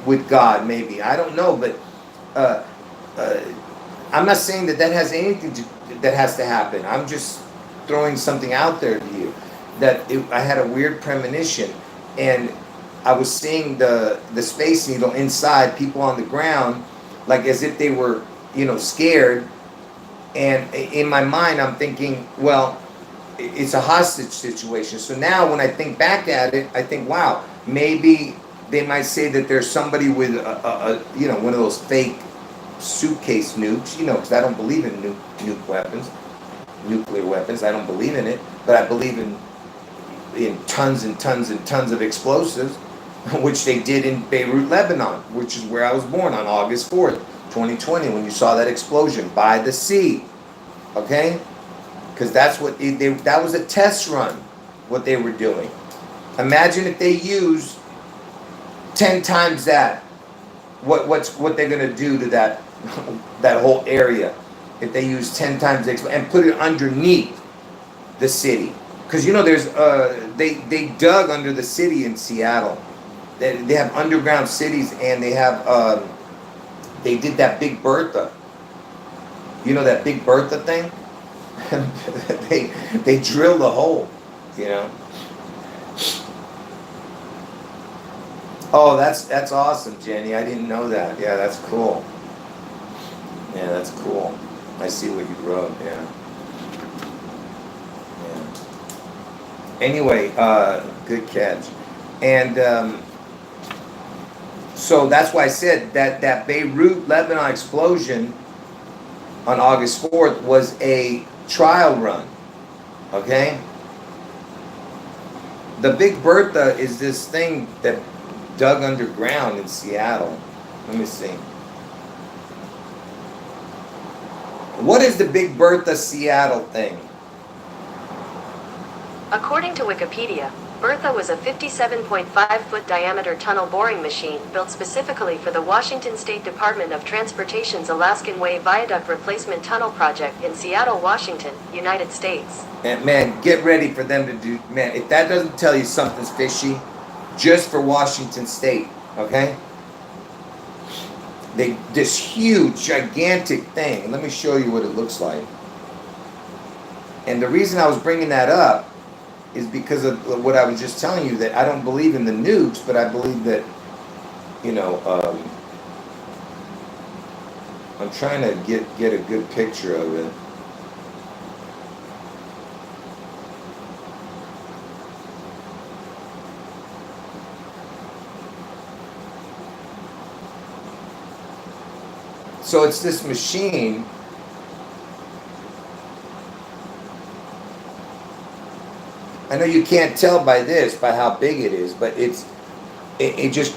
with God, maybe. I don't know, but I'm not saying that has anything that has to happen. I'm just throwing something out there to you. I had a weird premonition, and I was seeing the Space Needle inside people on the ground, like as if they were, scared. And in my mind, I'm thinking, well, it's a hostage situation. So now when I think back at it, I think, wow, maybe they might say that there's somebody with one of those fake suitcase nukes, because I don't believe in nuclear weapons. I don't believe in it, but I believe in tons and tons and tons of explosives, which they did in Beirut, Lebanon, which is where I was born on August 4th, 2020, when you saw that explosion by the sea. Okay? Because that's what that was a test run, what they were doing. Imagine if they use 10 times that. What they're going to do to that whole area if they use 10 times and put it underneath the city. Because there's they dug under the city in Seattle. They have underground cities, and they have they did that Big Bertha. That Big Bertha thing? they drilled a hole, Oh, that's awesome, Jenny. I didn't know that. Yeah, that's cool. Yeah, that's cool. I see what you wrote. Yeah. Anyway, good catch. And so that's why I said that Beirut, Lebanon explosion on August 4th was a trial run. Okay? The Big Bertha is this thing that dug underground in Seattle. Let me see. What is the Big Bertha Seattle thing? According to Wikipedia, Bertha was a 57.5-foot diameter tunnel boring machine built specifically for the Washington State Department of Transportation's Alaskan Way Viaduct Replacement Tunnel Project in Seattle, Washington, United States. And man, get ready for them to do, man, if that doesn't tell you something's fishy, just for Washington State, okay? This huge, gigantic thing. Let me show you what it looks like. And the reason I was bringing that up is because of what I was just telling you, that I don't believe in the nukes, but I believe that, you know, I'm trying to get a good picture of it. So it's this machine. I know you can't tell by this, by how big it is, but it just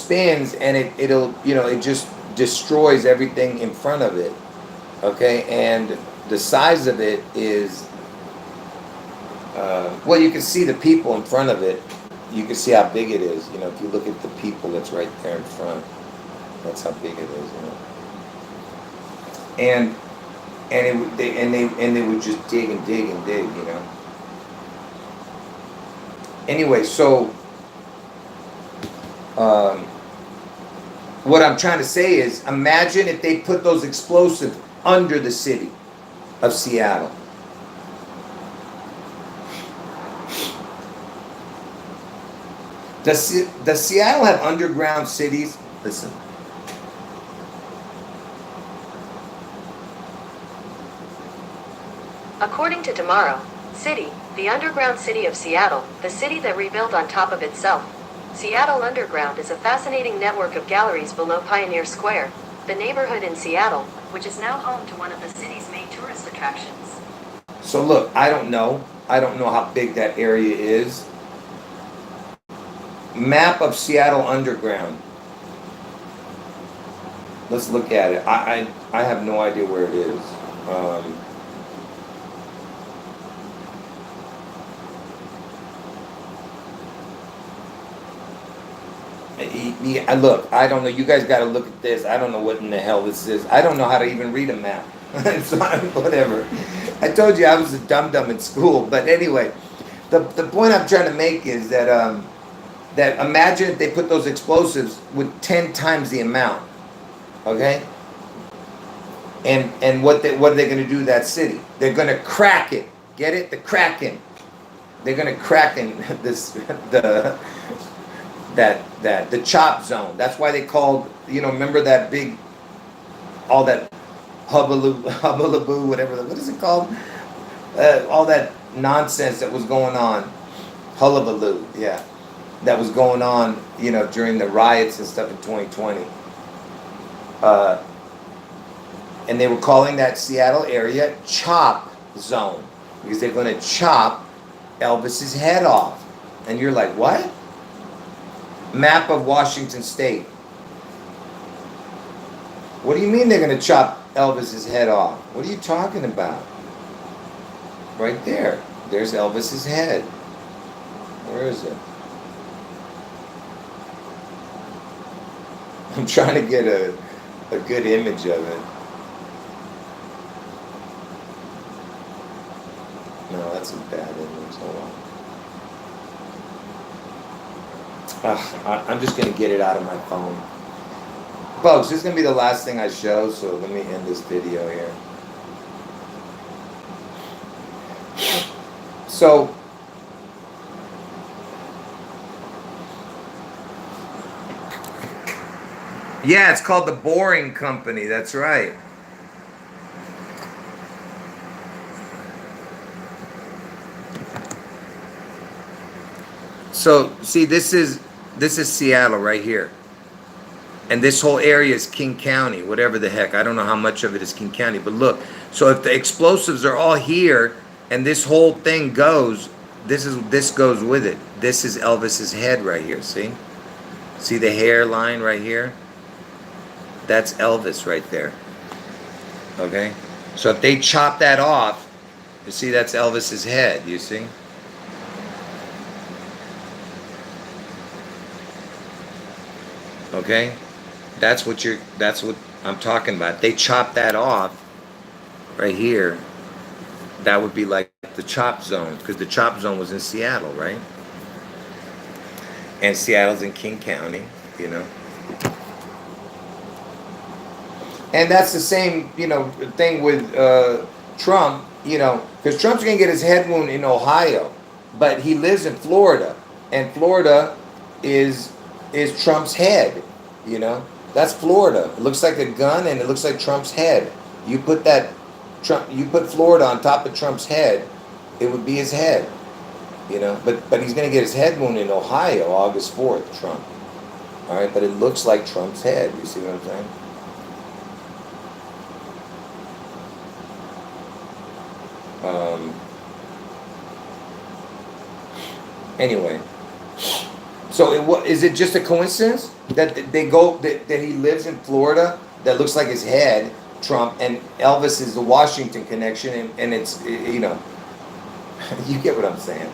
spins, and it'll, you know, it just destroys everything in front of it. Okay, and the size of it is, well, you can see the people in front of it. You can see how big it is. You know, if you look at the people that's right there in front, that's how big it is. You know, and they would just dig and dig and dig. You know. Anyway, so what I'm trying to say is, imagine if they put those explosives under the city of Seattle. Does Seattle have underground cities? Listen. According to Tomorrow City, the underground city of Seattle, the city that rebuilt on top of itself, Seattle Underground is a fascinating network of galleries below Pioneer Square, the neighborhood in Seattle, which is now home to one of the city's main tourist attractions. So look, I don't know how big that area is. Map of Seattle Underground. Let's look at it. I have no idea where it is. Look, I don't know. You guys got to look at this. I don't know what in the hell this is. I don't know how to even read a map. So whatever. I told you I was a dum-dum in school. But anyway, the point I'm trying to make is that that imagine if they put those explosives with 10 times the amount. Okay? And what are they going to do to that city? They're going to crack it. Get it? The Kraken. They're going to crack in the chop zone. That's why they called, you know, remember that big, all that hubbaloo, whatever, what is it called? All that nonsense that was going on. Hullabaloo, yeah. That was going on, you know, during the riots and stuff in 2020. And they were calling that Seattle area Chop Zone, because they're going to chop Elvis's head off. And you're like, what? Map of Washington State. What do you mean they're going to chop Elvis's head off? What are you talking about? Right there. There's Elvis's head. Where is it? I'm trying to get a good image of it. No, that's a bad image. Hold on. I'm just going to get it out of my phone. Folks, this is going to be the last thing I show, so let me end this video here. So, yeah, it's called the Boring Company. That's right. So, see, this is Seattle right here. And this whole area is King County, whatever the heck. I don't know how much of it is King County. But look, so if the explosives are all here and this whole thing goes, this goes with it. This is Elvis's head right here, see? See the hairline right here? That's Elvis right there. Okay? So if they chop that off, you see that's Elvis's head, you see? Okay, that's what I'm talking about. They chop that off right here. That would be like the chop zone, because the chop zone was in Seattle, right? And Seattle's in King County, you know. And that's the same, thing with Trump, because Trump's gonna get his head wound in Ohio, but he lives in Florida, and Florida is Trump's head, you know. That's Florida. It looks like a gun, and it looks like Trump's head. You put you put Florida on top of Trump's head, it would be his head, you know. But he's gonna get his head wound in Ohio, August 4th, Trump. All right, but it looks like Trump's head. You see what I'm saying? Anyway, so is it just a coincidence that that he lives in Florida that looks like his head, Trump, and Elvis is the Washington connection, and it's, you get what I'm saying?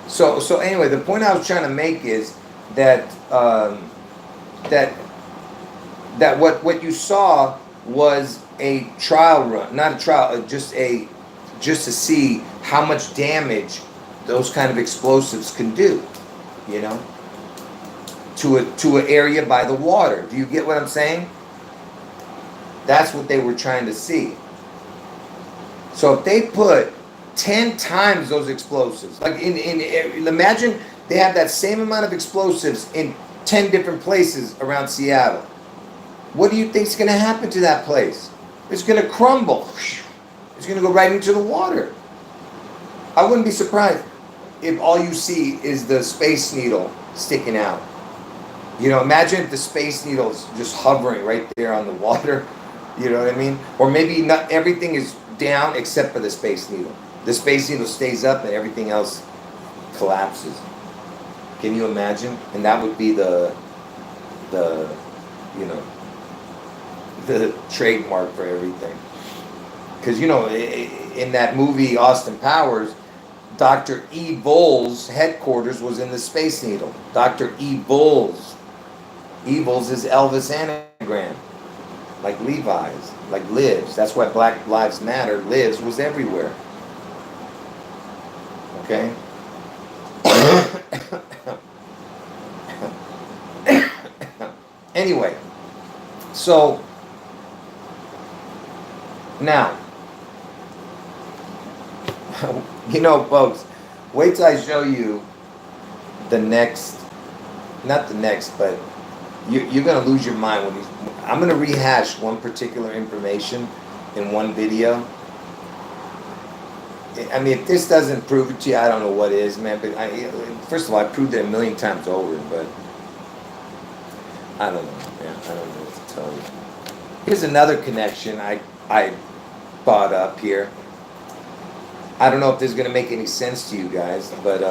So anyway, the point I was trying to make is that that what you saw was a trial run, not a trial, just to see how much damage those kind of explosives can do, you know, to an area by the water. Do you get what I'm saying? That's what they were trying to see. So if they put 10 times those explosives, like imagine they have that same amount of explosives in 10 different places around Seattle. What do you think is going to happen to that place? It's going to crumble. It's going to go right into the water. I wouldn't be surprised if all you see is the Space Needle sticking out. You know, imagine if the Space Needle is just hovering right there on the water. You know what I mean? Or maybe not everything is down except for the Space Needle. The Space Needle stays up and everything else collapses. Can you imagine? And that would be the trademark for everything. Because, in that movie Austin Powers, Dr. Evil's headquarters was in the Space Needle. Dr. Evil's. Evil's is Elvis anagram. Like Levi's, like Lives. That's why Black Lives Matter, Lives, was everywhere. Okay? Anyway, so now, folks, wait till I show you the next, not the next, but you're going to lose your mind when I'm going to rehash one particular information in one video. I mean, if this doesn't prove it to you, I don't know what is, man. But first of all, I proved it a million times over, but I don't know, man. I don't know what to tell you. Here's another connection I brought up here. I don't know if this is going to make any sense to you guys, but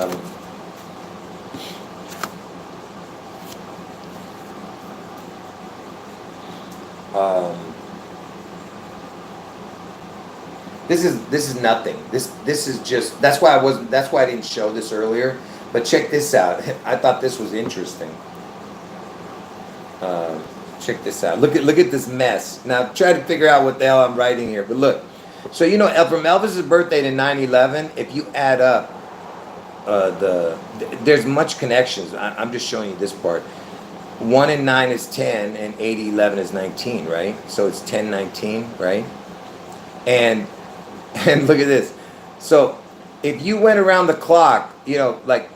this is nothing. This is just, that's why I didn't show this earlier. But check this out. I thought this was interesting. Check this out. Look at this mess. Now try to figure out what the hell I'm writing here. But look, so from Elvis's birthday to 9/11, if you add up there's much connections. I'm just showing you this part. 1 and 9 is 10, and 8/11 is 19, right? So it's 10/19, right? And look at this. So if you went around the clock, like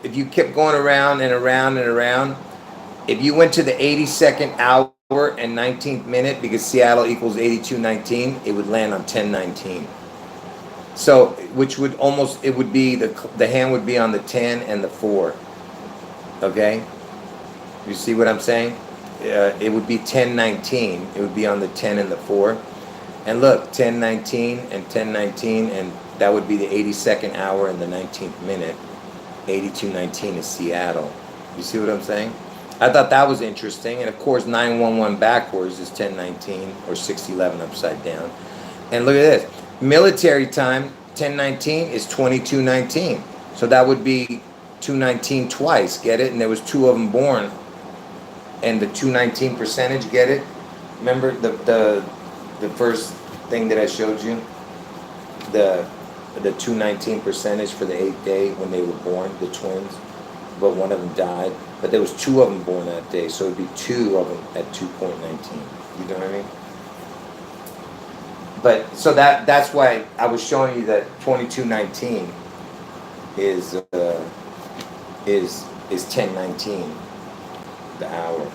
if you kept going around and around and around, if you went to the 82nd hour and 19th minute, because Seattle equals 82:19, it would land on 10:19. So, which would it would be, the hand would be on the 10 and the 4. Okay? You see what I'm saying? It would be 10:19. It would be on the 10 and the 4. And look, 10:19 and 10:19, and that would be the 82nd hour and the 19th minute. 82:19 is Seattle. You see what I'm saying? I thought that was interesting. And of course, 911 backwards is 1019 or 611 upside down. And look at this. Military time, 1019 is 2219. So that would be 219 twice. Get it? And there was two of them born. And the 219 percentage, get it? Remember the first thing that I showed you? The 219 percentage for the 8th day when they were born, the twins. But one of them died. But there was two of them born that day, so it'd be two of them at 2.19. You know what I mean? But so that's why I was showing you that 2219 is 1019, the hour.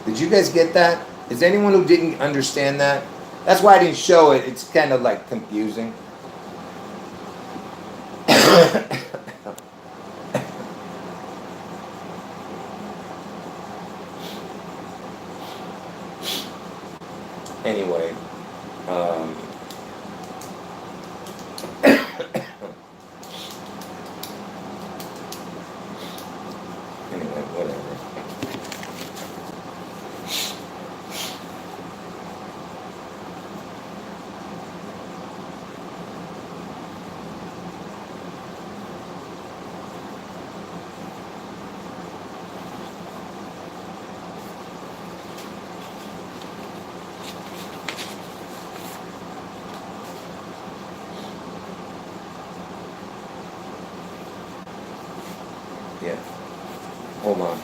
Did you guys get that? Is there anyone who didn't understand that? That's why I didn't show it. It's kind of like confusing. Anyway, anyway, whatever. Yeah. Hold on.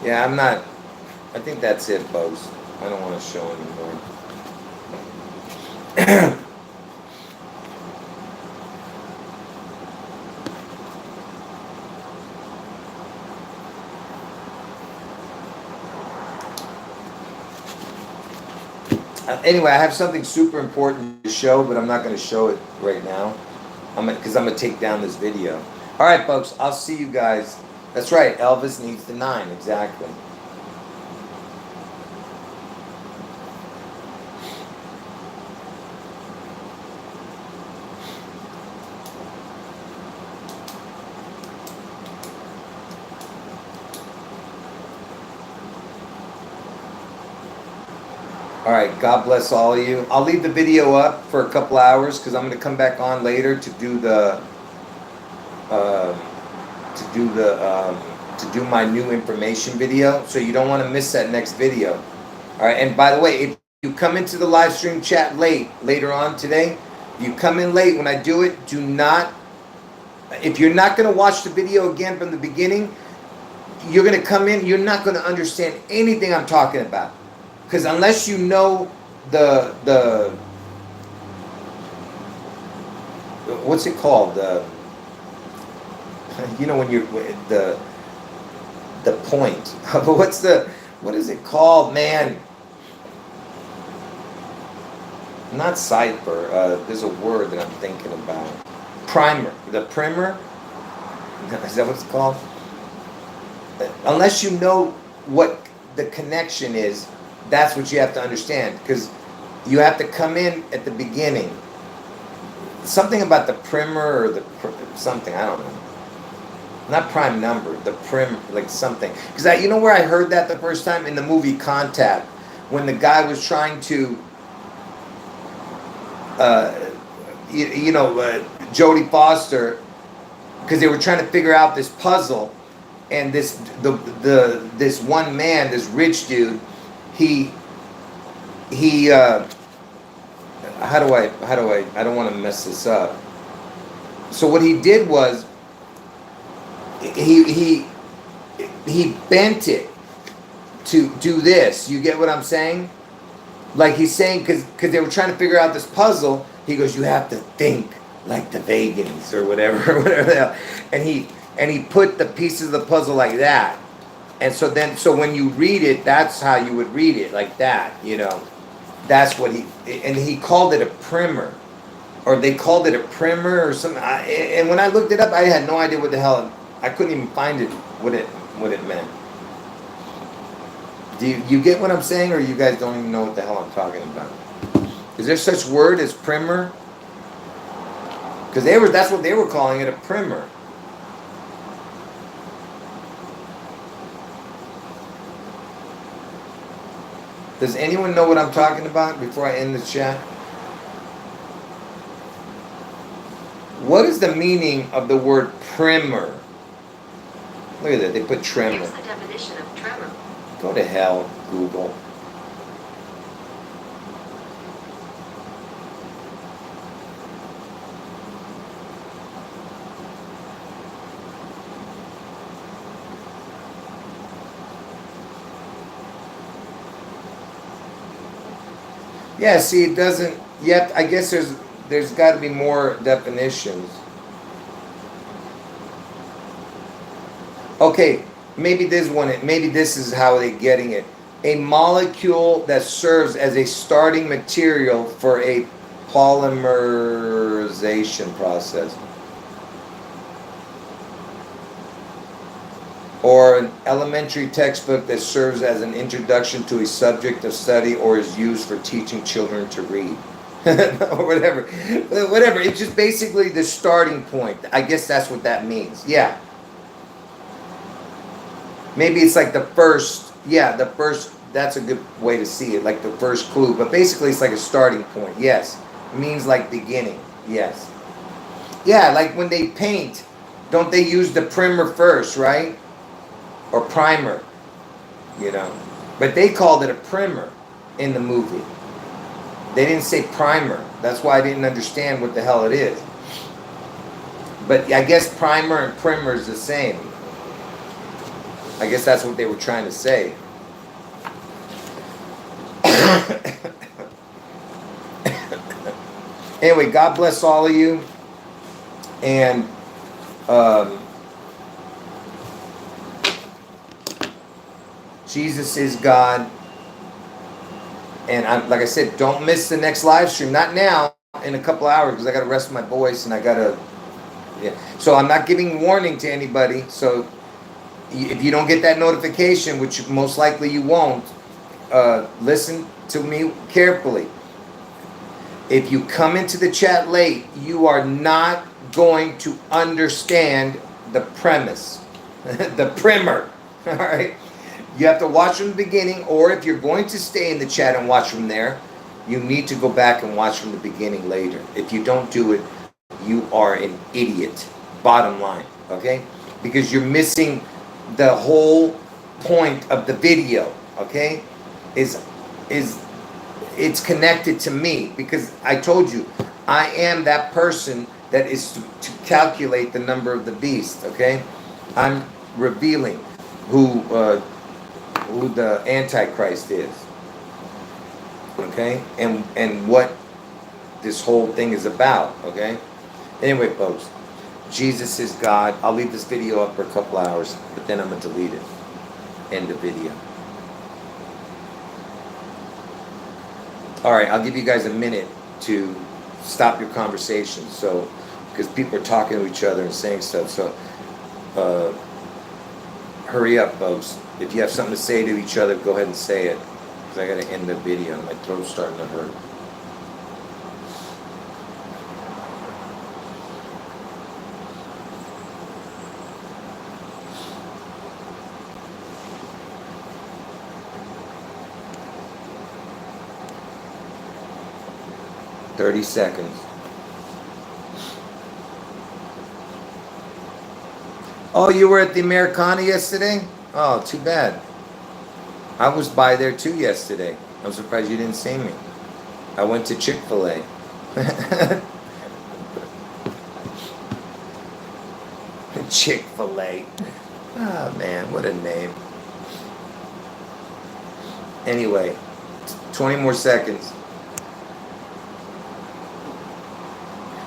Yeah, I'm not. I think that's it, folks. I don't want to show anymore. Anyway, I have something super important to show, but I'm not going to show it right now. Because I'm going to take down this video. All right, folks. I'll see you guys. That's right. Elvis needs the 9. Exactly. All right, God bless all of you. I'll leave the video up for a couple hours because I'm going to come back on later to do my new information video. So you don't want to miss that next video. All right, and by the way, if you come into the live stream chat later on today, if you come in late when I do it, do not. If you're not going to watch the video again from the beginning, you're going to come in. You're not going to understand anything I'm talking about. Because unless you know the what's it called, you know, when you're the point, what is it called, man? Not cipher. There's a word that I'm thinking about. Primer. The primer. Is that what it's called? Unless you know what the connection is. That's what you have to understand, because you have to come in at the beginning. Something about the primer or the something, I don't know. Not prime number, the prim, like something. Because you know where I heard that the first time? In the movie Contact, when the guy was trying to, Jodie Foster, because they were trying to figure out this puzzle, and this one man, this rich dude. He how do I don't want to mess this up. So what he did was he bent it to do this. You get what I'm saying? Like he's saying, because they were trying to figure out this puzzle, he goes, you have to think like the Vegans or whatever and he put the pieces of the puzzle like that. And so when you read it, that's how you would read it, like that, you know. That's what he called it, a primer. or they called it a primer or something. And when I looked it up, I had no idea what the hell. I couldn't even find it. What it meant. Do you get what I'm saying, or you guys don't even know what the hell I'm talking about? Is there such word as primer? Because that's what they were calling it, a primer. Does anyone know what I'm talking about before I end the chat? What is the meaning of the word primer? Look at that, they put tremor. Here's the definition of tremor. Go to hell, Google. Yeah, see, it doesn't yet. I guess there's got to be more definitions. Okay, maybe this one. Maybe this is how they're getting it. A molecule that serves as a starting material for a polymerization process, or an elementary textbook that serves as an introduction to a subject of study or is used for teaching children to read. Or whatever. It's just basically the starting point. I guess that's what that means. Yeah. Maybe it's like the first, that's a good way to see it, like the first clue. But basically it's like a starting point. Yes. It means like beginning. Yes. Yeah, like when they paint, don't they use the primer first, right? Or primer, but they called it a primer in the movie. They didn't say primer. That's why I didn't understand what the hell it is. But I guess primer and primer is the same. I guess that's what they were trying to say. Anyway, God bless all of you. And Jesus is God. And like I said, don't miss the next live stream. Not now, in a couple hours, because I got to rest my voice and I got to. Yeah. So I'm not giving warning to anybody. So if you don't get that notification, which most likely you won't, listen to me carefully. If you come into the chat late, you are not going to understand the premise, the primer. All right. You have to watch from the beginning, or if you're going to stay in the chat and watch from there, you need to go back and watch from the beginning later. If you don't do it, you are an idiot. Bottom line, okay? Because you're missing the whole point of the video, okay? It's connected to me, because I told you, I am that person that is to calculate the number of the beast, okay? I'm revealing who the Antichrist is, okay, and what this whole thing is about, okay. Anyway, folks, Jesus is God. I'll leave this video up for a couple hours, but then I'm gonna delete it. End the video. All right, I'll give you guys a minute to stop your conversation, so because people are talking to each other and saying stuff. So hurry up, folks. If you have something to say to each other, go ahead and say it, because I got to end the video. My throat's starting to hurt. "30 seconds. Oh, you were at the Americana yesterday? Oh, too bad. I was by there too yesterday. I'm surprised you didn't see me. I went to Chick-fil-A. Chick-fil-A. Oh, man, what a name. Anyway, 20 more seconds.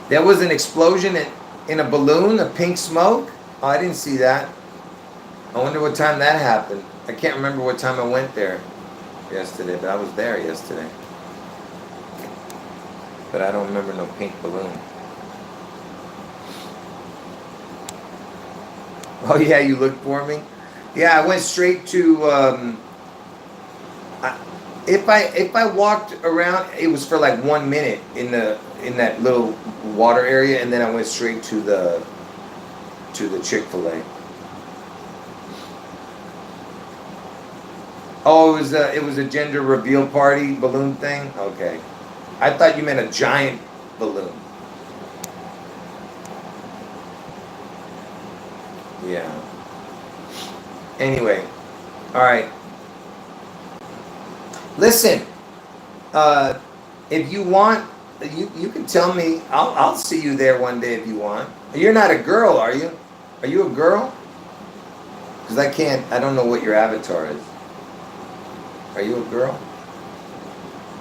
There was an explosion in a balloon, a pink smoke. Oh, I didn't see that. I wonder what time that happened. I can't remember what time I went there yesterday, but I was there yesterday. but I don't remember no pink balloon. Oh yeah, you looked for me? Yeah, I went straight to, if I walked around, it was for like 1 minute in that little water area, and then I went straight to the Chick-fil-A. Oh, it was a gender reveal party balloon thing? Okay. I thought you meant a giant balloon. Yeah. Anyway. Alright. Listen. If you want, you can tell me. I'll see you there one day if you want. You're not a girl, are you? Are you a girl? Because I don't know what your avatar is. Are you a girl?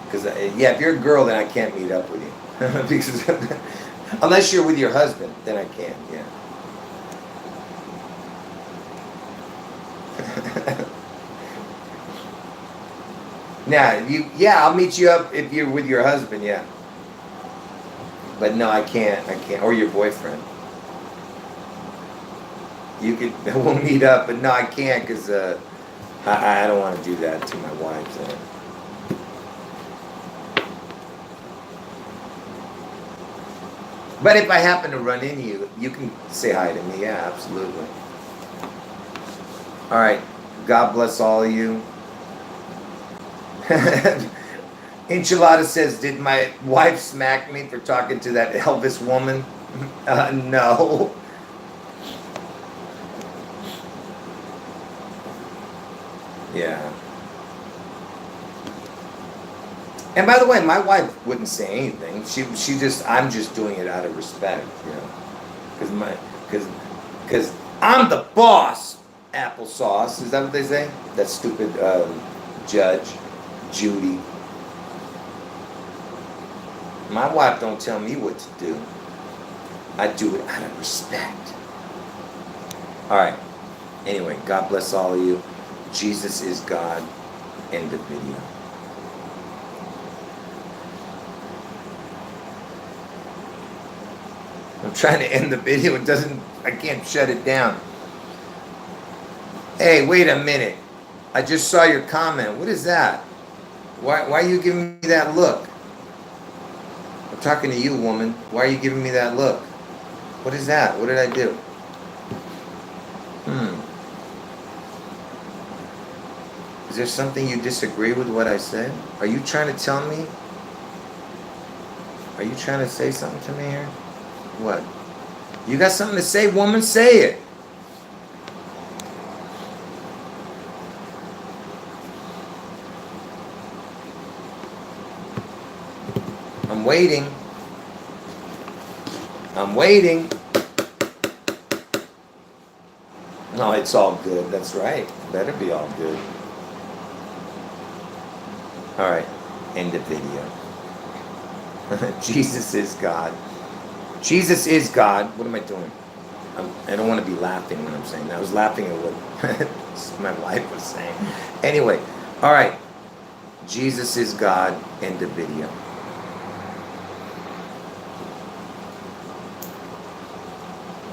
Because, yeah, if you're a girl, then I can't meet up with you. Because unless you're with your husband, then I can, yeah. Now, I'll meet you up if you're with your husband, yeah. But no, I can't, or your boyfriend. We'll meet up, but no, I can't, because, I don't want to do that to my wife. So. But if I happen to run into you, you can say hi to me. Yeah, absolutely. All right. God bless all of you. Enchilada says, did my wife smack me for talking to that Elvis woman? No. Yeah. And by the way, my wife wouldn't say anything. She just, I'm just doing it out of respect, you know, because I'm the boss. Applesauce, is that what they say? That stupid judge, Judy. My wife don't tell me what to do. I do it out of respect. All right. Anyway, God bless all of you. Jesus is God. End of video. I'm trying to end the video. I can't shut it down. Hey, wait a minute. I just saw your comment. What is that? Why are you giving me that look? I'm talking to you, woman. Why are you giving me that look? What is that? What did I do? Is there something you disagree with what I said? Are you trying to tell me? Are you trying to say something to me here? What? You got something to say, woman? Say it. I'm waiting. I'm waiting. No, it's all good. That's right. Better be all good. All right. End the video. Jesus is God. Jesus is God. What am I doing? I don't want to be laughing when I'm saying that. I was laughing at what my wife was saying. Anyway. All right. Jesus is God. End the video.